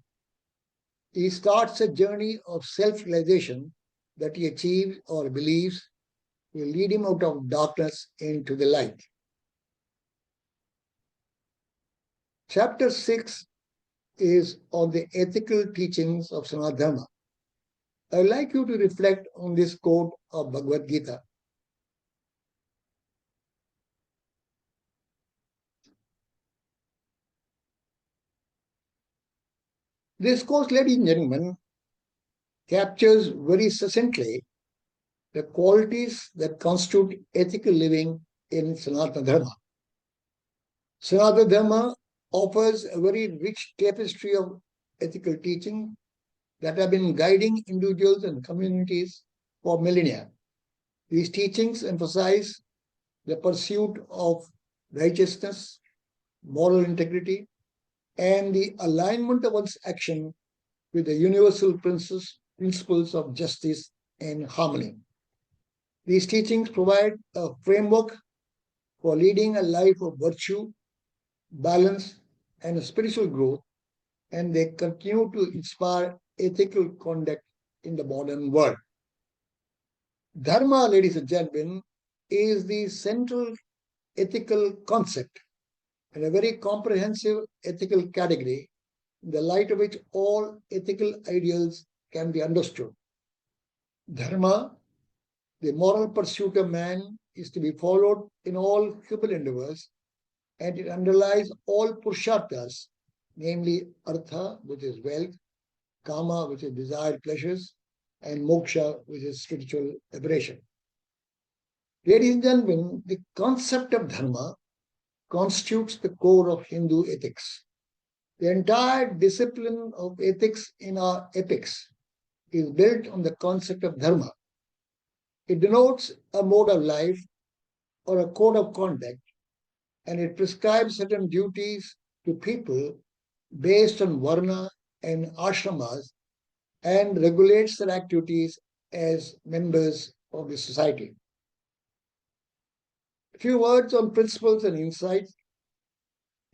he starts a journey of self-realization that he achieves or believes will lead him out of darkness into the light. Chapter 6 is on the ethical teachings of Sanatana Dharma. I would like you to reflect on this quote of Bhagavad Gita. This quote, ladies and gentlemen, captures very succinctly the qualities that constitute ethical living in Sanatana Dharma. Sanatana Dharma offers a very rich tapestry of ethical teaching that have been guiding individuals and communities for millennia. These teachings emphasize the pursuit of righteousness, moral integrity, and the alignment of one's action with the universal principles of justice and harmony. These teachings provide a framework for leading a life of virtue, balance, and spiritual growth, and they continue to inspire ethical conduct in the modern world. Dharma, ladies and gentlemen, is the central ethical concept and a very comprehensive ethical category in the light of which all ethical ideals can be understood. Dharma, the moral pursuit of man, is to be followed in all human endeavors, and it underlies all purusharthas, namely artha, which is wealth, kama, which is desired pleasures, and moksha, which is spiritual liberation. Ladies and gentlemen, the concept of dharma constitutes the core of Hindu ethics. The entire discipline of ethics in our epics is built on the concept of dharma. It denotes a mode of life or a code of conduct, and it prescribes certain duties to people based on varna and ashramas and regulates their activities as members of the society. A few words on principles and insights.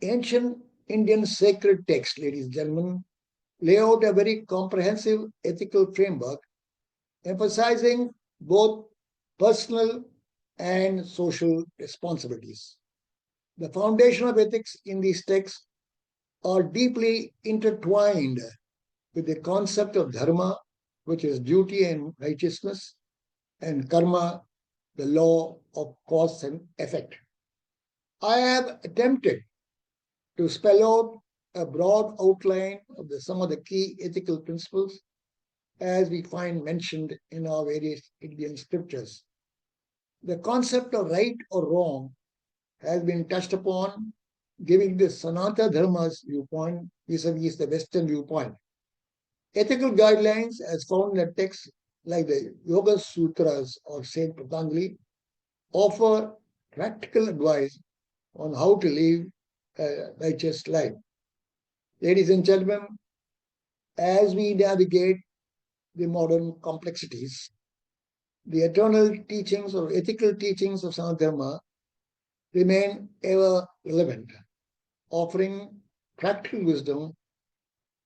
Ancient Indian sacred texts, ladies and gentlemen, lay out a very comprehensive ethical framework emphasizing both personal and social responsibilities. The foundation of ethics in these texts are deeply intertwined with the concept of dharma, which is duty and righteousness, and karma, the law of cause and effect. I have attempted to spell out a broad outline of some of the key ethical principles as we find mentioned in our various Indian scriptures. The concept of right or wrong has been touched upon, giving the Sanatana Dharma's viewpoint vis-a-vis the Western viewpoint. Ethical guidelines, as found in the texts like the Yoga Sutras or Saint Patanjali, offer practical advice on how to live a righteous life. Ladies and gentlemen, as we navigate the modern complexities, the eternal teachings or ethical teachings of Sanatana Dharma remain ever relevant, offering practical wisdom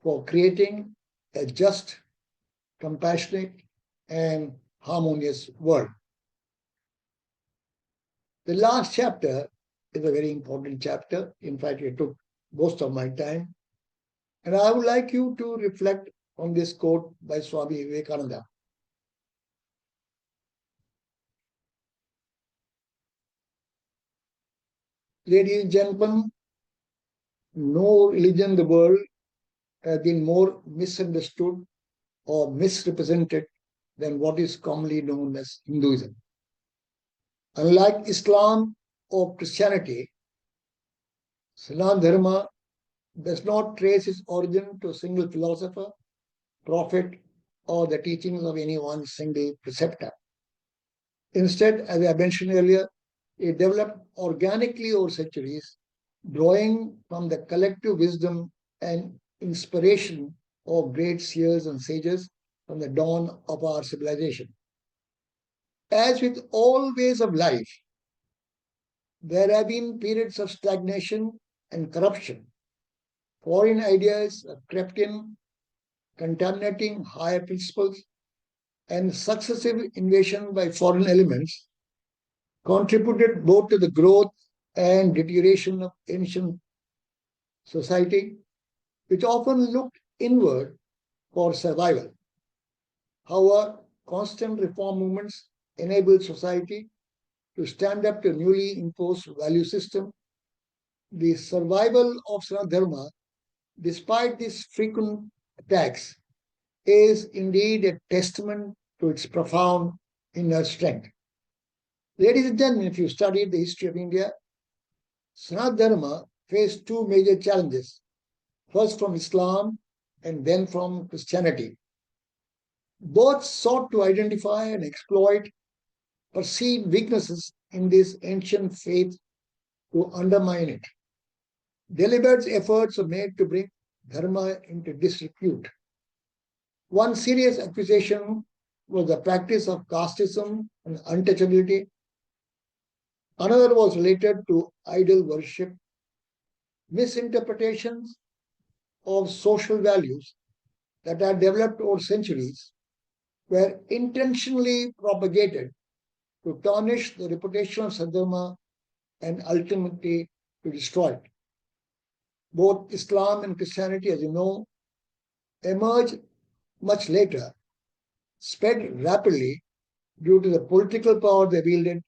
for creating a just, compassionate, and harmonious world. The last chapter is a very important chapter. In fact, it took most of my time. And I would like you to reflect on this quote by Swami Vivekananda. Ladies and gentlemen, no religion in the world has been more misunderstood or misrepresented than what is commonly known as Hinduism. Unlike Islam or Christianity, Sanatana Dharma does not trace its origin to a single philosopher, prophet, or the teachings of any one single preceptor. Instead, as I mentioned earlier, it developed organically over centuries, drawing from the collective wisdom and inspiration of great seers and sages from the dawn of our civilization. As with all ways of life, there have been periods of stagnation and corruption. Foreign ideas have crept in, contaminating higher principles, and successive invasion by foreign elements contributed both to the growth and deterioration of ancient society, which often looked inward for survival. However, constant reform movements enabled society to stand up to a newly imposed value system. The survival of Sanatana Dharma, despite these frequent attacks, is indeed a testament to its profound inner strength. Ladies and gentlemen, if you study the history of India, Sanatana Dharma faced two major challenges, first from Islam and then from Christianity. Both sought to identify and exploit perceived weaknesses in this ancient faith to undermine it. Deliberate efforts were made to bring Dharma into disrepute. One serious accusation was the practice of casteism and untouchability. Another was related to idol worship. Misinterpretations of social values that had developed over centuries were intentionally propagated to tarnish the reputation of Sadharma and ultimately to destroy it. Both Islam and Christianity, as you know, emerged much later, spread rapidly due to the political power they wielded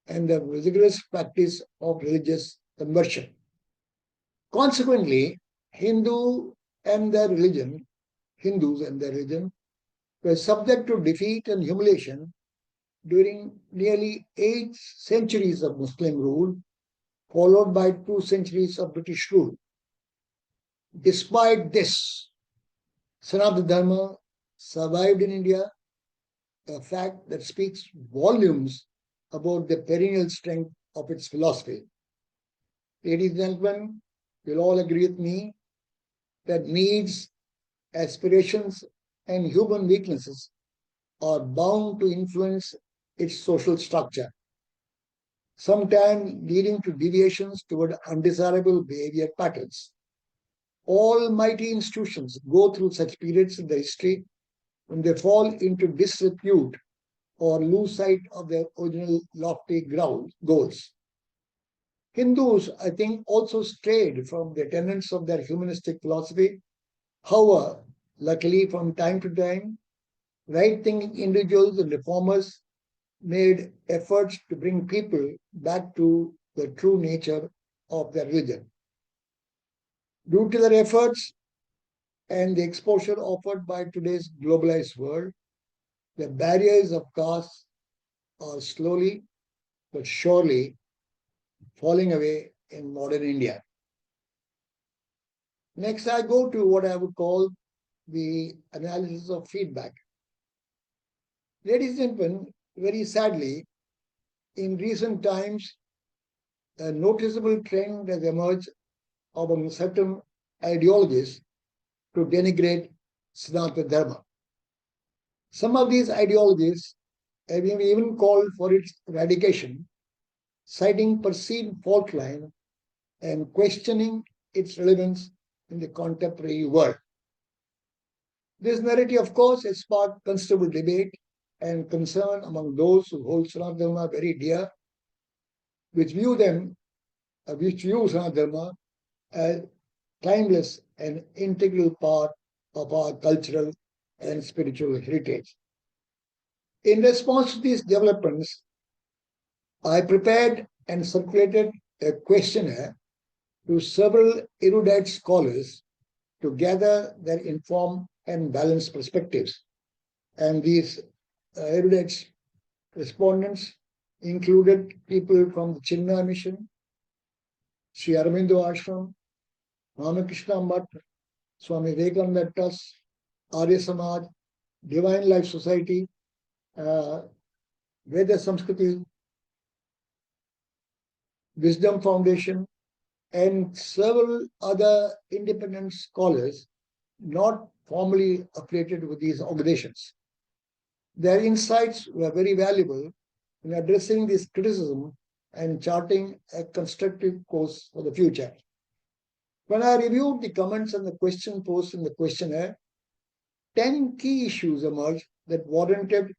and the rigorous practice of religious conversion. Consequently, Hindus and their religion were subject to defeat and humiliation during nearly 8 centuries of Muslim rule, followed by 2 centuries of British rule. Despite this, Sanatana Dharma survived in India, a fact that speaks volumes about the perennial strength of its philosophy. Ladies and gentlemen, you'll all agree with me that needs, aspirations, and human weaknesses are bound to influence its social structure, sometimes leading to deviations toward undesirable behavior patterns. All mighty institutions go through such periods in their history when they fall into disrepute or lose sight of their original lofty goals. Hindus, I think, also strayed from the tenets of their humanistic philosophy. However, luckily, from time to time, right-thinking individuals and reformers made efforts to bring people back to the true nature of their religion. Due to their efforts and the exposure offered by today's globalized world, the barriers of caste are slowly but surely falling away in modern India. Next, I go to what I would call the analysis of feedback. Ladies and gentlemen, very sadly, in recent times, a noticeable trend has emerged among certain ideologies to denigrate Sanatana Dharma. Some of these ideologies have even called for its eradication, citing perceived fault line and questioning its relevance in the contemporary world. This narrative, of course, has sparked considerable debate and concern among those who hold Sanatana Dharma very dear, which view Sanatana Dharma as timeless and integral part of our cultural and spiritual heritage. In response to these developments, I prepared and circulated a questionnaire to several erudite scholars to gather their informed and balanced perspectives. And these erudite respondents included people from the Chinmaya Mission, Sri Aurobindo Ashram, Ramakrishna Mutt, Swami Vivekananda Trust, Arya Samaj, Divine Life Society, Veda Samskruti Wisdom Foundation, and several other independent scholars not formally affiliated with these organizations. Their insights were very valuable in addressing this criticism and charting a constructive course for the future. When I reviewed the comments and the question posed in the questionnaire, 10 key issues emerged that warranted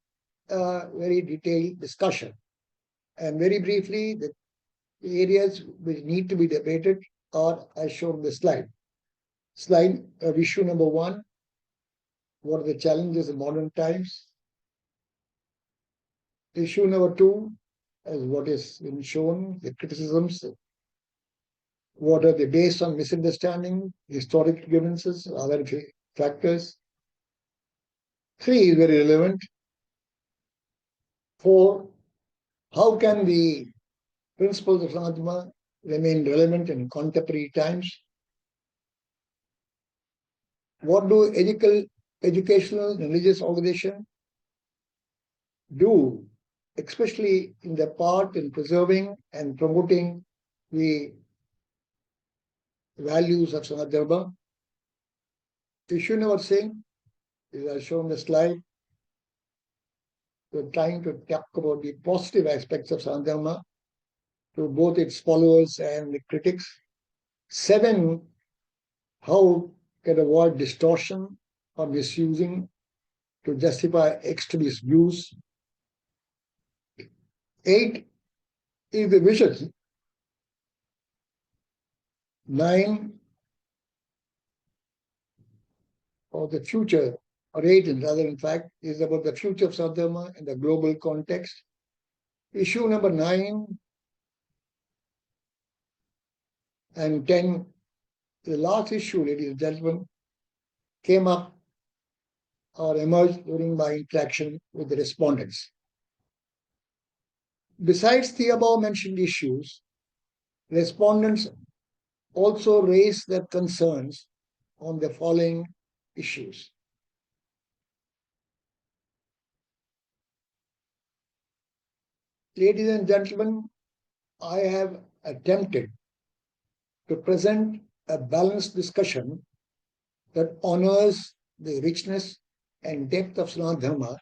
a very detailed discussion. And very briefly, the areas which need to be debated are as shown in the slide. Issue number 1, what are the challenges in modern times? Issue number 2, as what is been shown, the criticisms. What are they based on misunderstanding, historic grievances, other factors? 3 is very relevant. 4, how can the principles of Sanatana remain relevant in contemporary times? What do educational and religious organizations do, especially in their part in preserving and promoting the values of Sanatana Dharma? Issue number 6 is as shown in the slide. We're trying to talk about the positive aspects of Sanatana Dharma to both its followers and the critics. 7, how can avoid distortion or misusing to justify extremist views. 8 is the vision. 9, or the future, or 8 rather, in fact, is about the future of Sanatana Dharma in the global context. Issue number 9 and 10, the last issue, ladies and gentlemen, came up or emerged during my interaction with the respondents. Besides the above mentioned issues, respondents also raised their concerns on the following issues. Ladies and gentlemen, I have attempted to present a balanced discussion that honors the richness and depth of Sanatana Dharma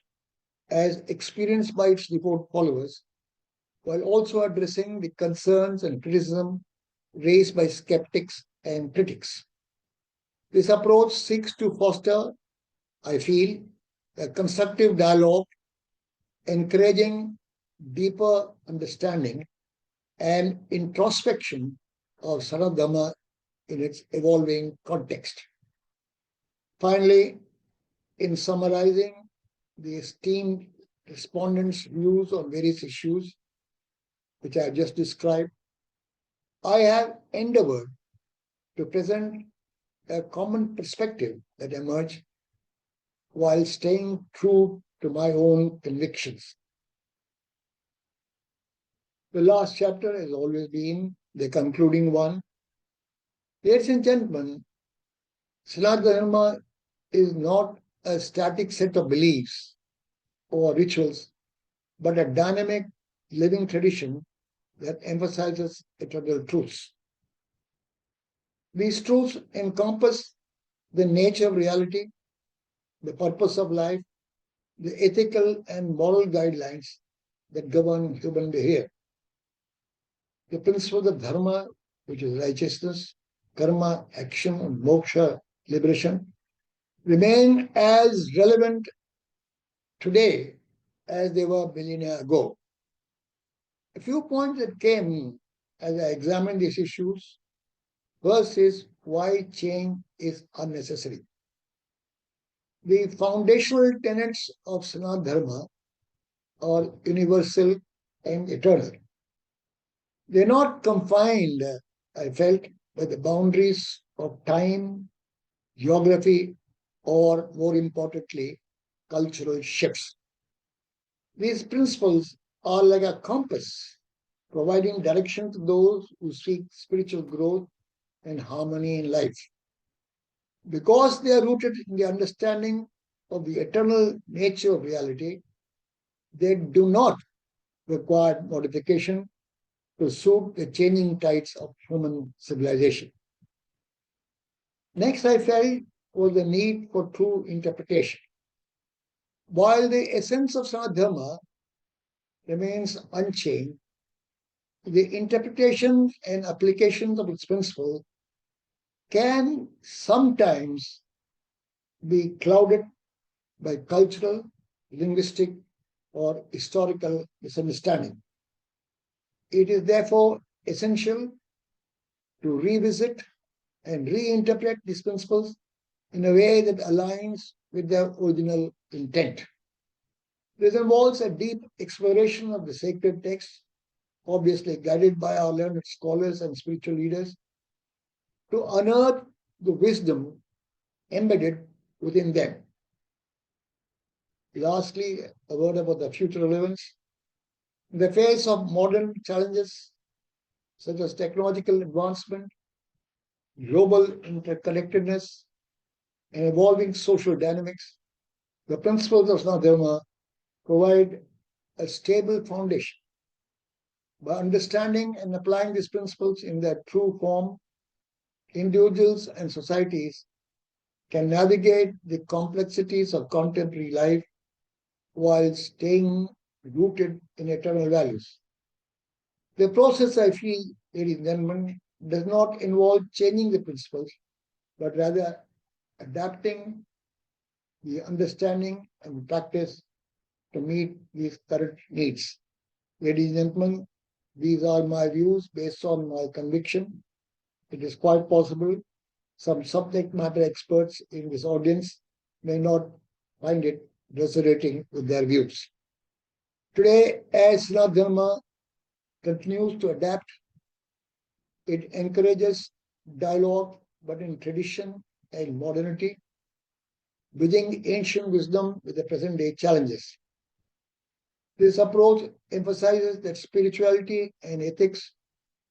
as experienced by its devout followers, while also addressing the concerns and criticism raised by skeptics and critics. This approach seeks to foster, I feel, a constructive dialogue, encouraging deeper understanding and introspection of Sanatana Dharma in its evolving context. Finally, in summarizing the esteemed respondents' views on various issues, which I have just described, I have endeavored to present a common perspective that emerged while staying true to my own convictions. The last chapter has always been the concluding one. Ladies and gentlemen, Sanatana Dharma is not a static set of beliefs or rituals, but a dynamic living tradition that emphasizes eternal truths. These truths encompass the nature of reality, the purpose of life, the ethical and moral guidelines that govern human behavior. The principles of Dharma, which is righteousness, karma, action, and moksha, liberation, remain as relevant today as they were millennia ago. A few points that came as I examined these issues. First is why change is unnecessary. The foundational tenets of Sanatana Dharma are universal and eternal. They're not confined, I felt, by the boundaries of time, geography, or more importantly, cultural shifts. These principles are like a compass, providing direction to those who seek spiritual growth and harmony in life. Because they are rooted in the understanding of the eternal nature of reality, they do not require modification to suit the changing tides of human civilization. Next, I felt was the need for true interpretation. While the essence of Sanatana Dharma remains unchanged, the interpretation and applications of its principle can sometimes be clouded by cultural, linguistic, or historical misunderstanding. It is therefore essential to revisit and reinterpret these principles in a way that aligns with their original intent. This involves a deep exploration of the sacred texts, obviously guided by our learned scholars and spiritual leaders, to unearth the wisdom embedded within them. Lastly, a word about the future relevance. In the face of modern challenges such as technological advancement, global interconnectedness, and evolving social dynamics, the principles of Sanatana Dharma provide a stable foundation. By understanding and applying these principles in their true form, individuals and societies can navigate the complexities of contemporary life while staying rooted in eternal values. The process, I feel, ladies and gentlemen, does not involve changing the principles, but rather adapting the understanding and practice to meet these current needs. Ladies and gentlemen, these are my views based on my conviction. It is quite possible some subject matter experts in this audience may not find it resonating with their views. Today, as Sanatana Dharma continues to adapt, it encourages dialogue, but in tradition and modernity, bridging ancient wisdom with the present day challenges. This approach emphasizes that spirituality and ethics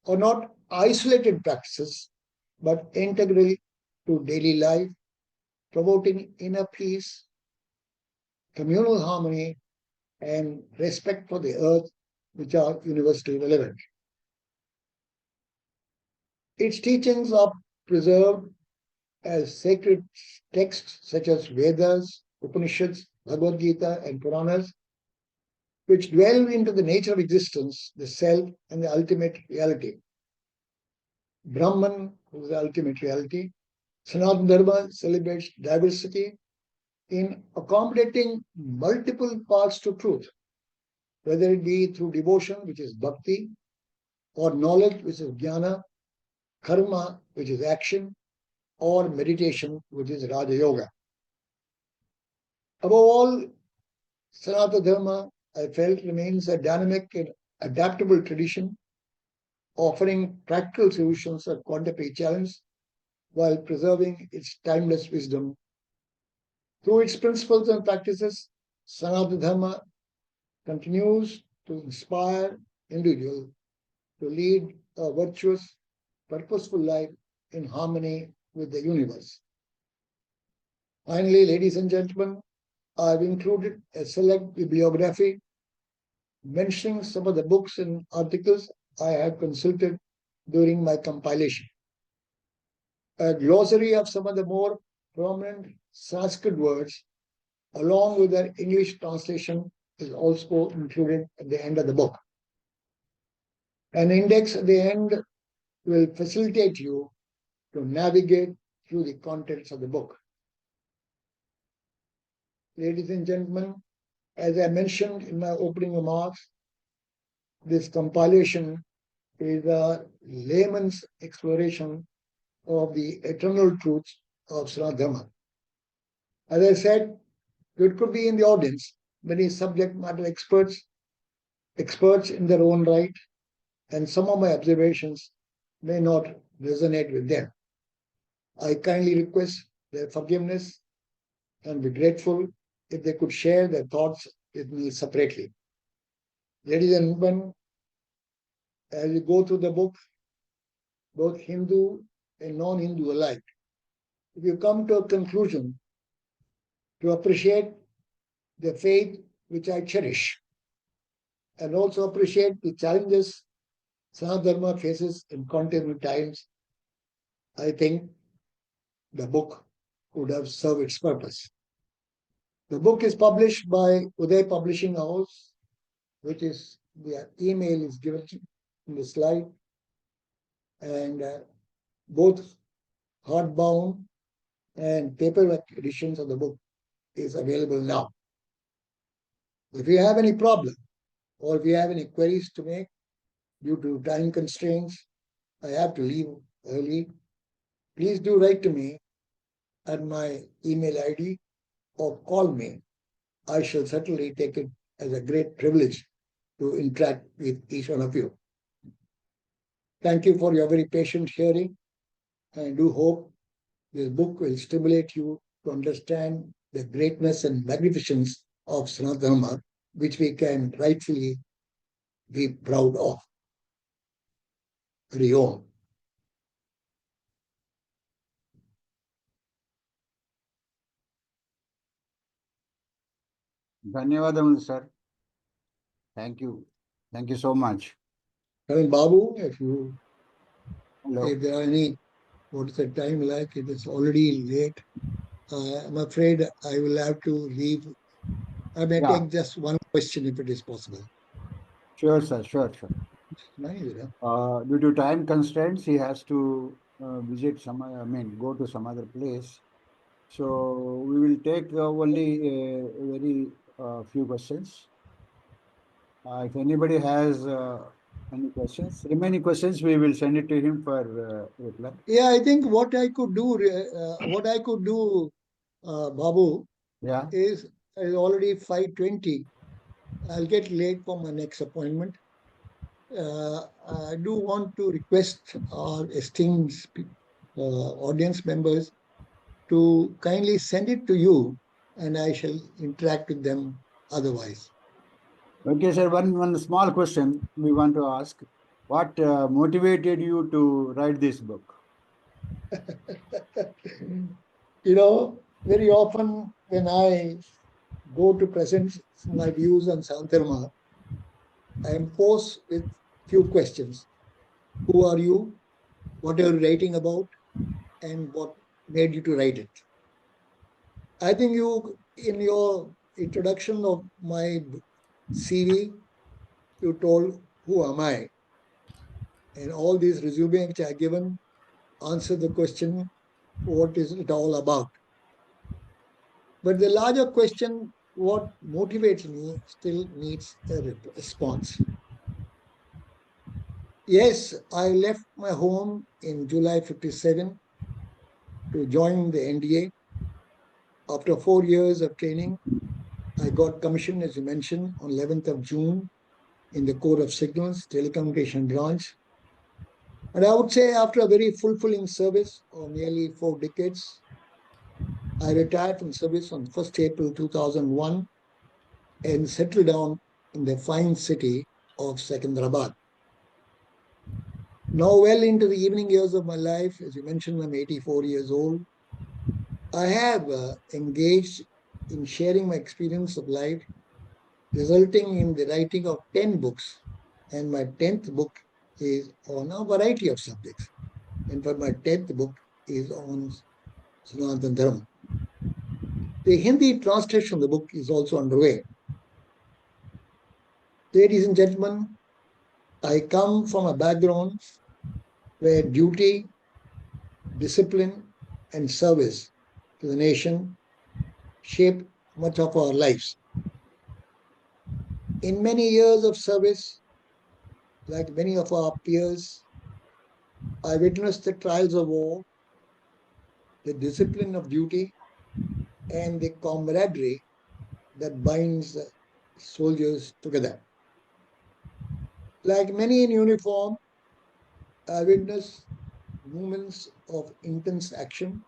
are not isolated practices, but integral to daily life, promoting inner peace, communal harmony, and respect for the earth, which are universally relevant. Its teachings are preserved as sacred texts such as Vedas, Upanishads, Bhagavad Gita, and Puranas, which dwell into the nature of existence, the self, and the ultimate reality. Brahman is the ultimate reality. Sanatana Dharma celebrates diversity in accommodating multiple paths to truth, whether it be through devotion, which is bhakti, or knowledge, which is jnana, karma, which is action, or meditation, which is Raja Yoga. Above all, Sanatana Dharma, I felt, remains a dynamic and adaptable tradition, offering practical solutions to contemporary challenge while preserving its timeless wisdom. Through its principles and practices, Sanatana Dharma continues to inspire individuals to lead a virtuous, purposeful life in harmony with the universe. Finally, ladies and gentlemen, I've included a select bibliography mentioning some of the books and articles I have consulted during my compilation. A glossary of some of the more prominent Sanskrit words, along with their English translation, is also included at the end of the book. An index at the end will facilitate you to navigate through the contents of the book. Ladies and gentlemen, as I mentioned in my opening remarks, this compilation is a layman's exploration of the eternal truths of Sanatana Dharma. As I said, it could be in the audience many subject matter experts in their own right, and some of my observations may not resonate with them. I kindly request their forgiveness and be grateful if they could share their thoughts with me separately. Ladies and gentlemen, as you go through the book, both Hindu and non-Hindu alike, if you come to a conclusion to appreciate the faith which I cherish, and also appreciate the challenges Sanatana Dharma faces in contemporary times, I think the book would have served its purpose. The book is published by Uday Publishing House, which is, the email is given in the slide, and both hardbound and paperback editions of the book is available now. If you have any problem or if you have any queries to make due to time constraints, I have to leave early, please do write to me at my email ID or call me. I shall certainly take it as a great privilege to interact with each one of you. Thank you for your very patient hearing. I do hope this book will stimulate you to understand the greatness and magnificence of Sanatana Dharma, which we can rightfully be proud of. Hari Om. ధన్యవాదములు sir. Thank you. Thank you so much. Karan Babu, Hello. if there are any, what is the time like? It is already late. I'm afraid I will have to leave. I may take just one question if it is possible. Sure, sir. Sure. Due to time constraints, he has to visit go to some other place. So we will take only a very few questions. If anybody has any questions, remaining questions, we will send it to him for reply. Yeah, I think what I could do, Babu, is already 5:20. I'll get late for my next appointment. I do want to request our esteemed audience members to kindly send it to you, and I shall interact with them otherwise. Okay, sir. One small question we want to ask. What motivated you to write this book? Very often when I go to present my views on Sanatana Dharma, I am posed with few questions. Who are you? What are you writing about? And what made you to write it? I think you In your introduction of my CV, you told, who am I? And all these resume which I given answer the question, what is it all about? But the larger question, what motivates me, still needs a response. Yes, I left my home in July 57 to join the NDA. After 4 years of training, I got commissioned, as you mentioned, on 11th of June in the Corps of Signals, Telecommunication Branch. And I would say after a very fulfilling service of nearly 4 decades, I retired from service on 1st April 2001 and settled down in the fine city of Secunderabad. Now, well into the evening years of my life, as you mentioned, I'm 84 years old. I have engaged in sharing my experience of life, resulting in the writing of 10 books. And my 10th book is on a variety of subjects. In fact, my 10th book is on Sanatana Dharma. The Hindi translation of the book is also underway. Ladies and gentlemen, I come from a background where duty, discipline, and service to the nation shape much of our lives. In many years of service, like many of our peers, I witnessed the trials of war, the discipline of duty, and the camaraderie that binds soldiers together. Like many in uniform, I witnessed moments of intense action,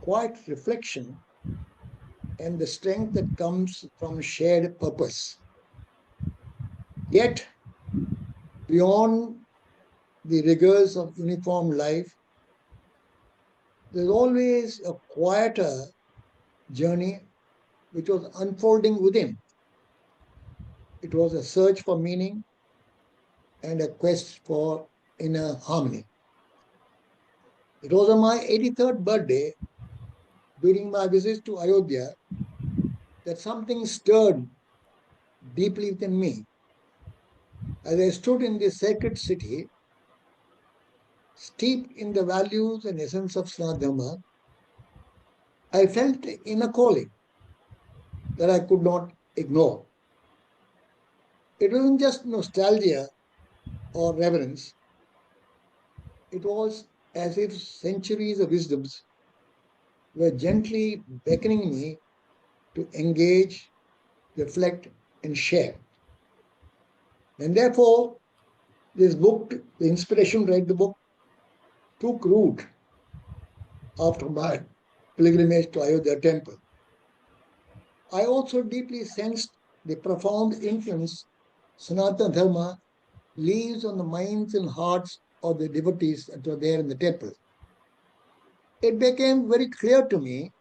quiet reflection, and the strength that comes from shared purpose. Yet, beyond the rigors of uniform life, there's always a quieter journey which was unfolding within. It was a search for meaning and a quest for inner harmony. It was on my 83rd birthday, during my visit to Ayodhya, that something stirred deeply within me. As I stood in this sacred city, steeped in the values and essence of Sanatana Dharma, I felt in a calling that I could not ignore. It wasn't just nostalgia or reverence. It was as if centuries of wisdoms were gently beckoning me to engage, reflect, and share. And therefore, this book, the inspiration to write the book, took root after my pilgrimage to Ayodhya temple. I also deeply sensed the profound influence Sanatana Dharma leaves on the minds and hearts of the devotees that were there in the temple. It became very clear to me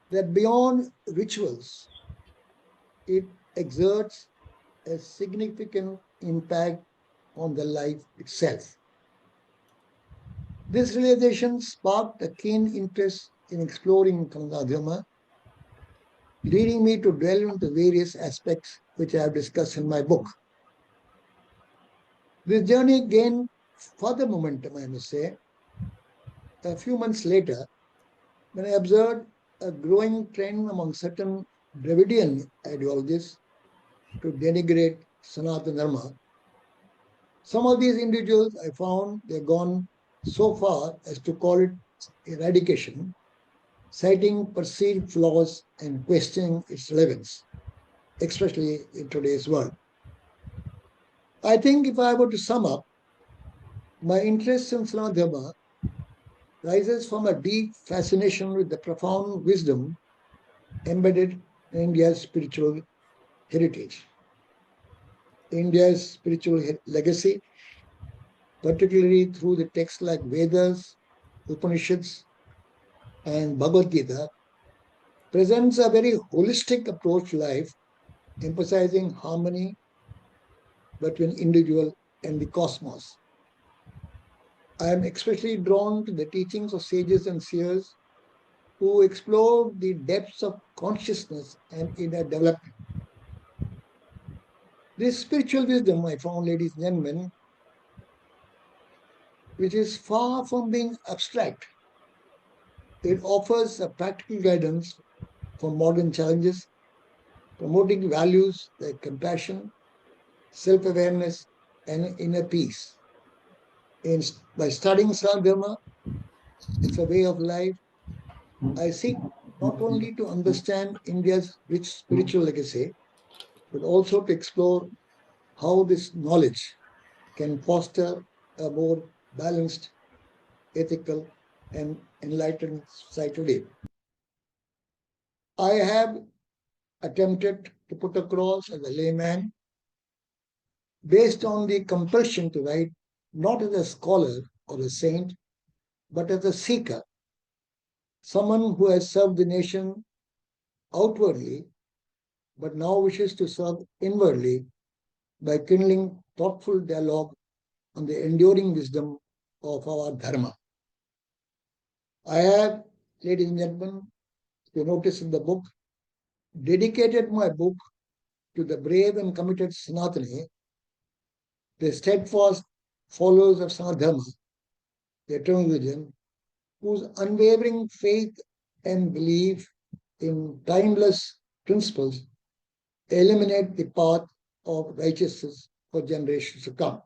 that beyond rituals, it exerts a significant impact on the life itself. This realization sparked a keen interest in exploring Sanatana Dharma, leading me to delve into various aspects which I have discussed in my book. This journey gained further momentum, I must say, a few months later, when I observed a growing trend among certain Dravidian ideologists to denigrate Sanatana Dharma. Some of these individuals, I found, they've gone so far as to call it eradication, citing perceived flaws and questioning its relevance, especially in today's world. I think if I were to sum up, my interest in Sanatana Dharma rises from a deep fascination with the profound wisdom embedded in India's spiritual heritage. India's spiritual legacy, particularly through the texts like Vedas, Upanishads, and Bhagavad Gita, presents a very holistic approach to life, emphasizing harmony between individual and the cosmos. I am especially drawn to the teachings of sages and seers who explore the depths of consciousness and inner development. This spiritual wisdom, I found, ladies and gentlemen, which is far from being abstract. It offers a practical guidance for modern challenges, promoting values like compassion, self-awareness, and inner peace. By studying Dharma, it's a way of life. I seek not only to understand India's rich spiritual legacy, but also to explore how this knowledge can foster a more balanced, ethical, and enlightened society today. I have attempted to put across as a layman, based on the compulsion to write, not as a scholar or a saint, but as a seeker, someone who has served the nation outwardly, but now wishes to serve inwardly by kindling thoughtful dialogue on the enduring wisdom of our Dharma. I have, ladies and gentlemen, you notice in the book, dedicated my book to the brave and committed Sanatani, the steadfast followers of Sanatana, the eternal religion, whose unwavering faith and belief in timeless principles illuminate the path of righteousness for generations to come.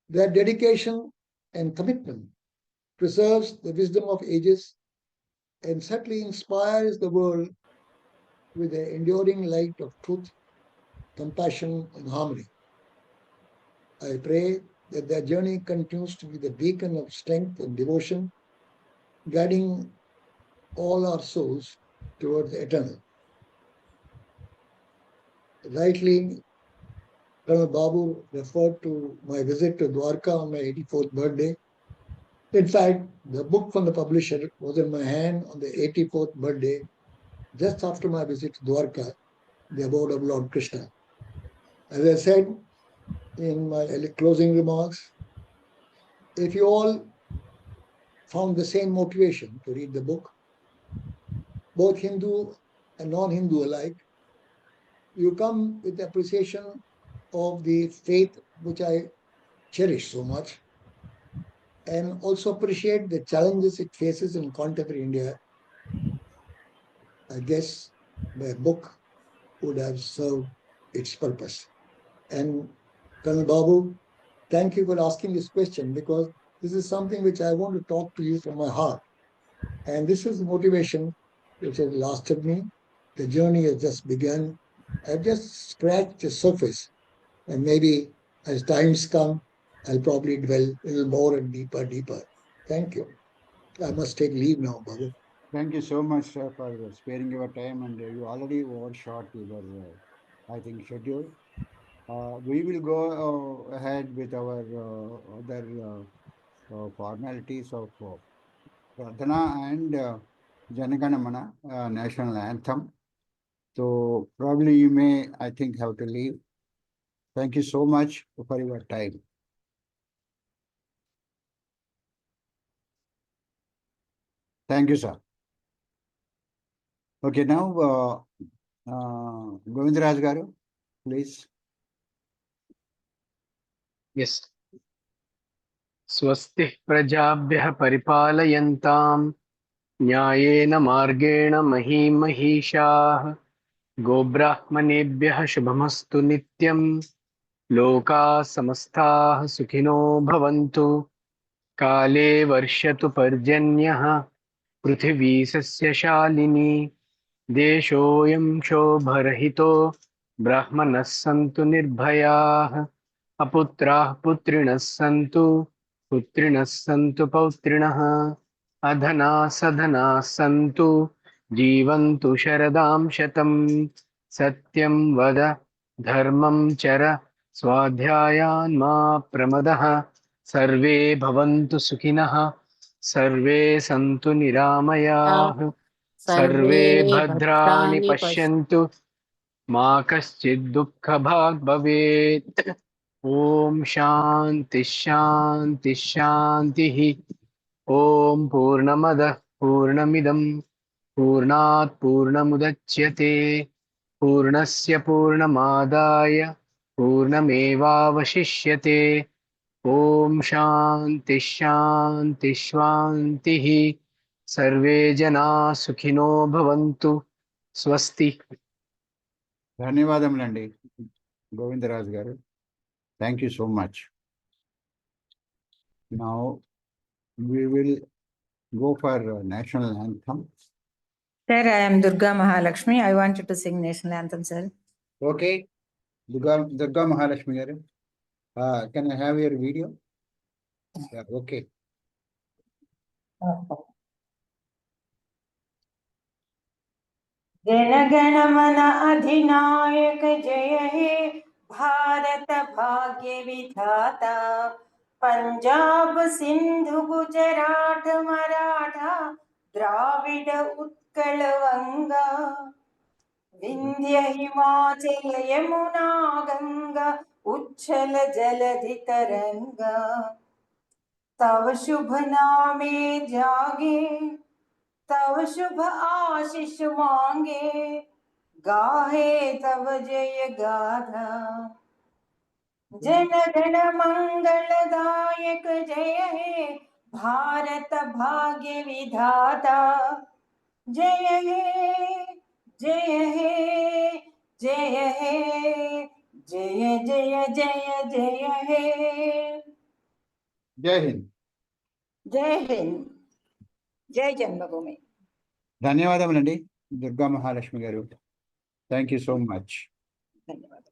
Their dedication and commitment preserves the wisdom of ages and certainly inspires the world with the enduring light of truth, compassion, and harmony. I pray that their journey continues to be the beacon of strength and devotion, guiding all our souls towards the eternal. Rightly, Colonel Babu referred to my visit to Dwarka on my 84th birthday. In fact, the book from the publisher was in my hand on the 84th birthday, just after my visit to Dwarka, the abode of Lord Krishna. As I said in my closing remarks, if you all found the same motivation to read the book, both Hindu and non-Hindu alike, you come with appreciation of the faith which I cherish so much, and also appreciate the challenges it faces in contemporary India. I guess my book would have served its purpose. And Colonel Babu, thank you for asking this question, because this is something which I want to talk to you from my heart. And this is the motivation which has lasted me. The journey has just begun. I've just scratched the surface. And maybe as times come, I'll probably dwell a little more and deeper. Thank you. I must take leave now, Babu. Thank you so much for sparing your time, and you already overshot your, I think, schedule. We will go ahead with our other formalities of Pradhana and Janaganamana, national anthem. So probably you may, I think, have to leave. Thank you so much for your time. Thank you, sir. Okay, now, Govindaraj Garu, please. Yes. स्वस्ति प्रजाभ्यः परिपालयन्ताम् न्यायेन मार्गेण महीं महिषाः गोब्राह्मणेभ्यः शुभमस्तु नित्यम् लोकाः समस्ताः सुखिनो भवन्तु काले वर्षतु पर्जन्यः पृथिवी सस्यशालिनी देशोऽयं शोभरहितो ब्राह्मणः सन्तु निर्भयाः अपुत्राः पुत्रिणः सन्तु पुत्रिणः सन्तु पौत्रिणः अधना सधनाः सन्तु जीवन्तु शरदां शतम् सत्यं वद धर्मं चर स्वाध्यायान् मा प्रमदः सर्वे भवन्तु सुखिनः सर्वे सन्तु निरामयाः सर्वे भद्राणि पश्यन्तु मा कश्चित् दुःखभाग् भवेत् ॐ शान्ति शान्ति शान्तिः ॐ पूर्णमदः पूर्णमिदं पूर्णात् पूर्णमुदच्यते पूर्णस्य पूर्णमादाय पूर्णमेवावशिष्यते ॐ शान्ति शान्ति शान्तिः सर्वे जनाः सुखिनो भवन्तु स्वस्ति ధన్యవాదములండి గోవిందరాజు గారు. Thank you so much. Now we will go for national anthem. Sir, I am Durga Mahalakshmi. I wanted to sing national anthem, sir. Okay, Durga Mahalakshmi garu, can I have your video? Yeah, okay. Jana Gana मन अधिनायक जय हे भारत भाग्य विधाता पंजाब सिंधु गुजरात मराठा द्राविड उत्कल वंगा विंध्य हिमाचल यमुना गंगा उच्छल जलधि तरंगा तव शुभ नामे जागे तव शुभ आशीष मांगे गाहे तव जय गाथा जन गण मंगलदायक जय हे भारत भाग्य विधाता जय हे जय हे जय हे जय जय जय जय हे జై హింద్. जय हिंद जय जन्मभूमि. ధన్యవాదములండి దుర్గా మహాలక్ష్మి గారు. Thank you so much. धन्यवाद.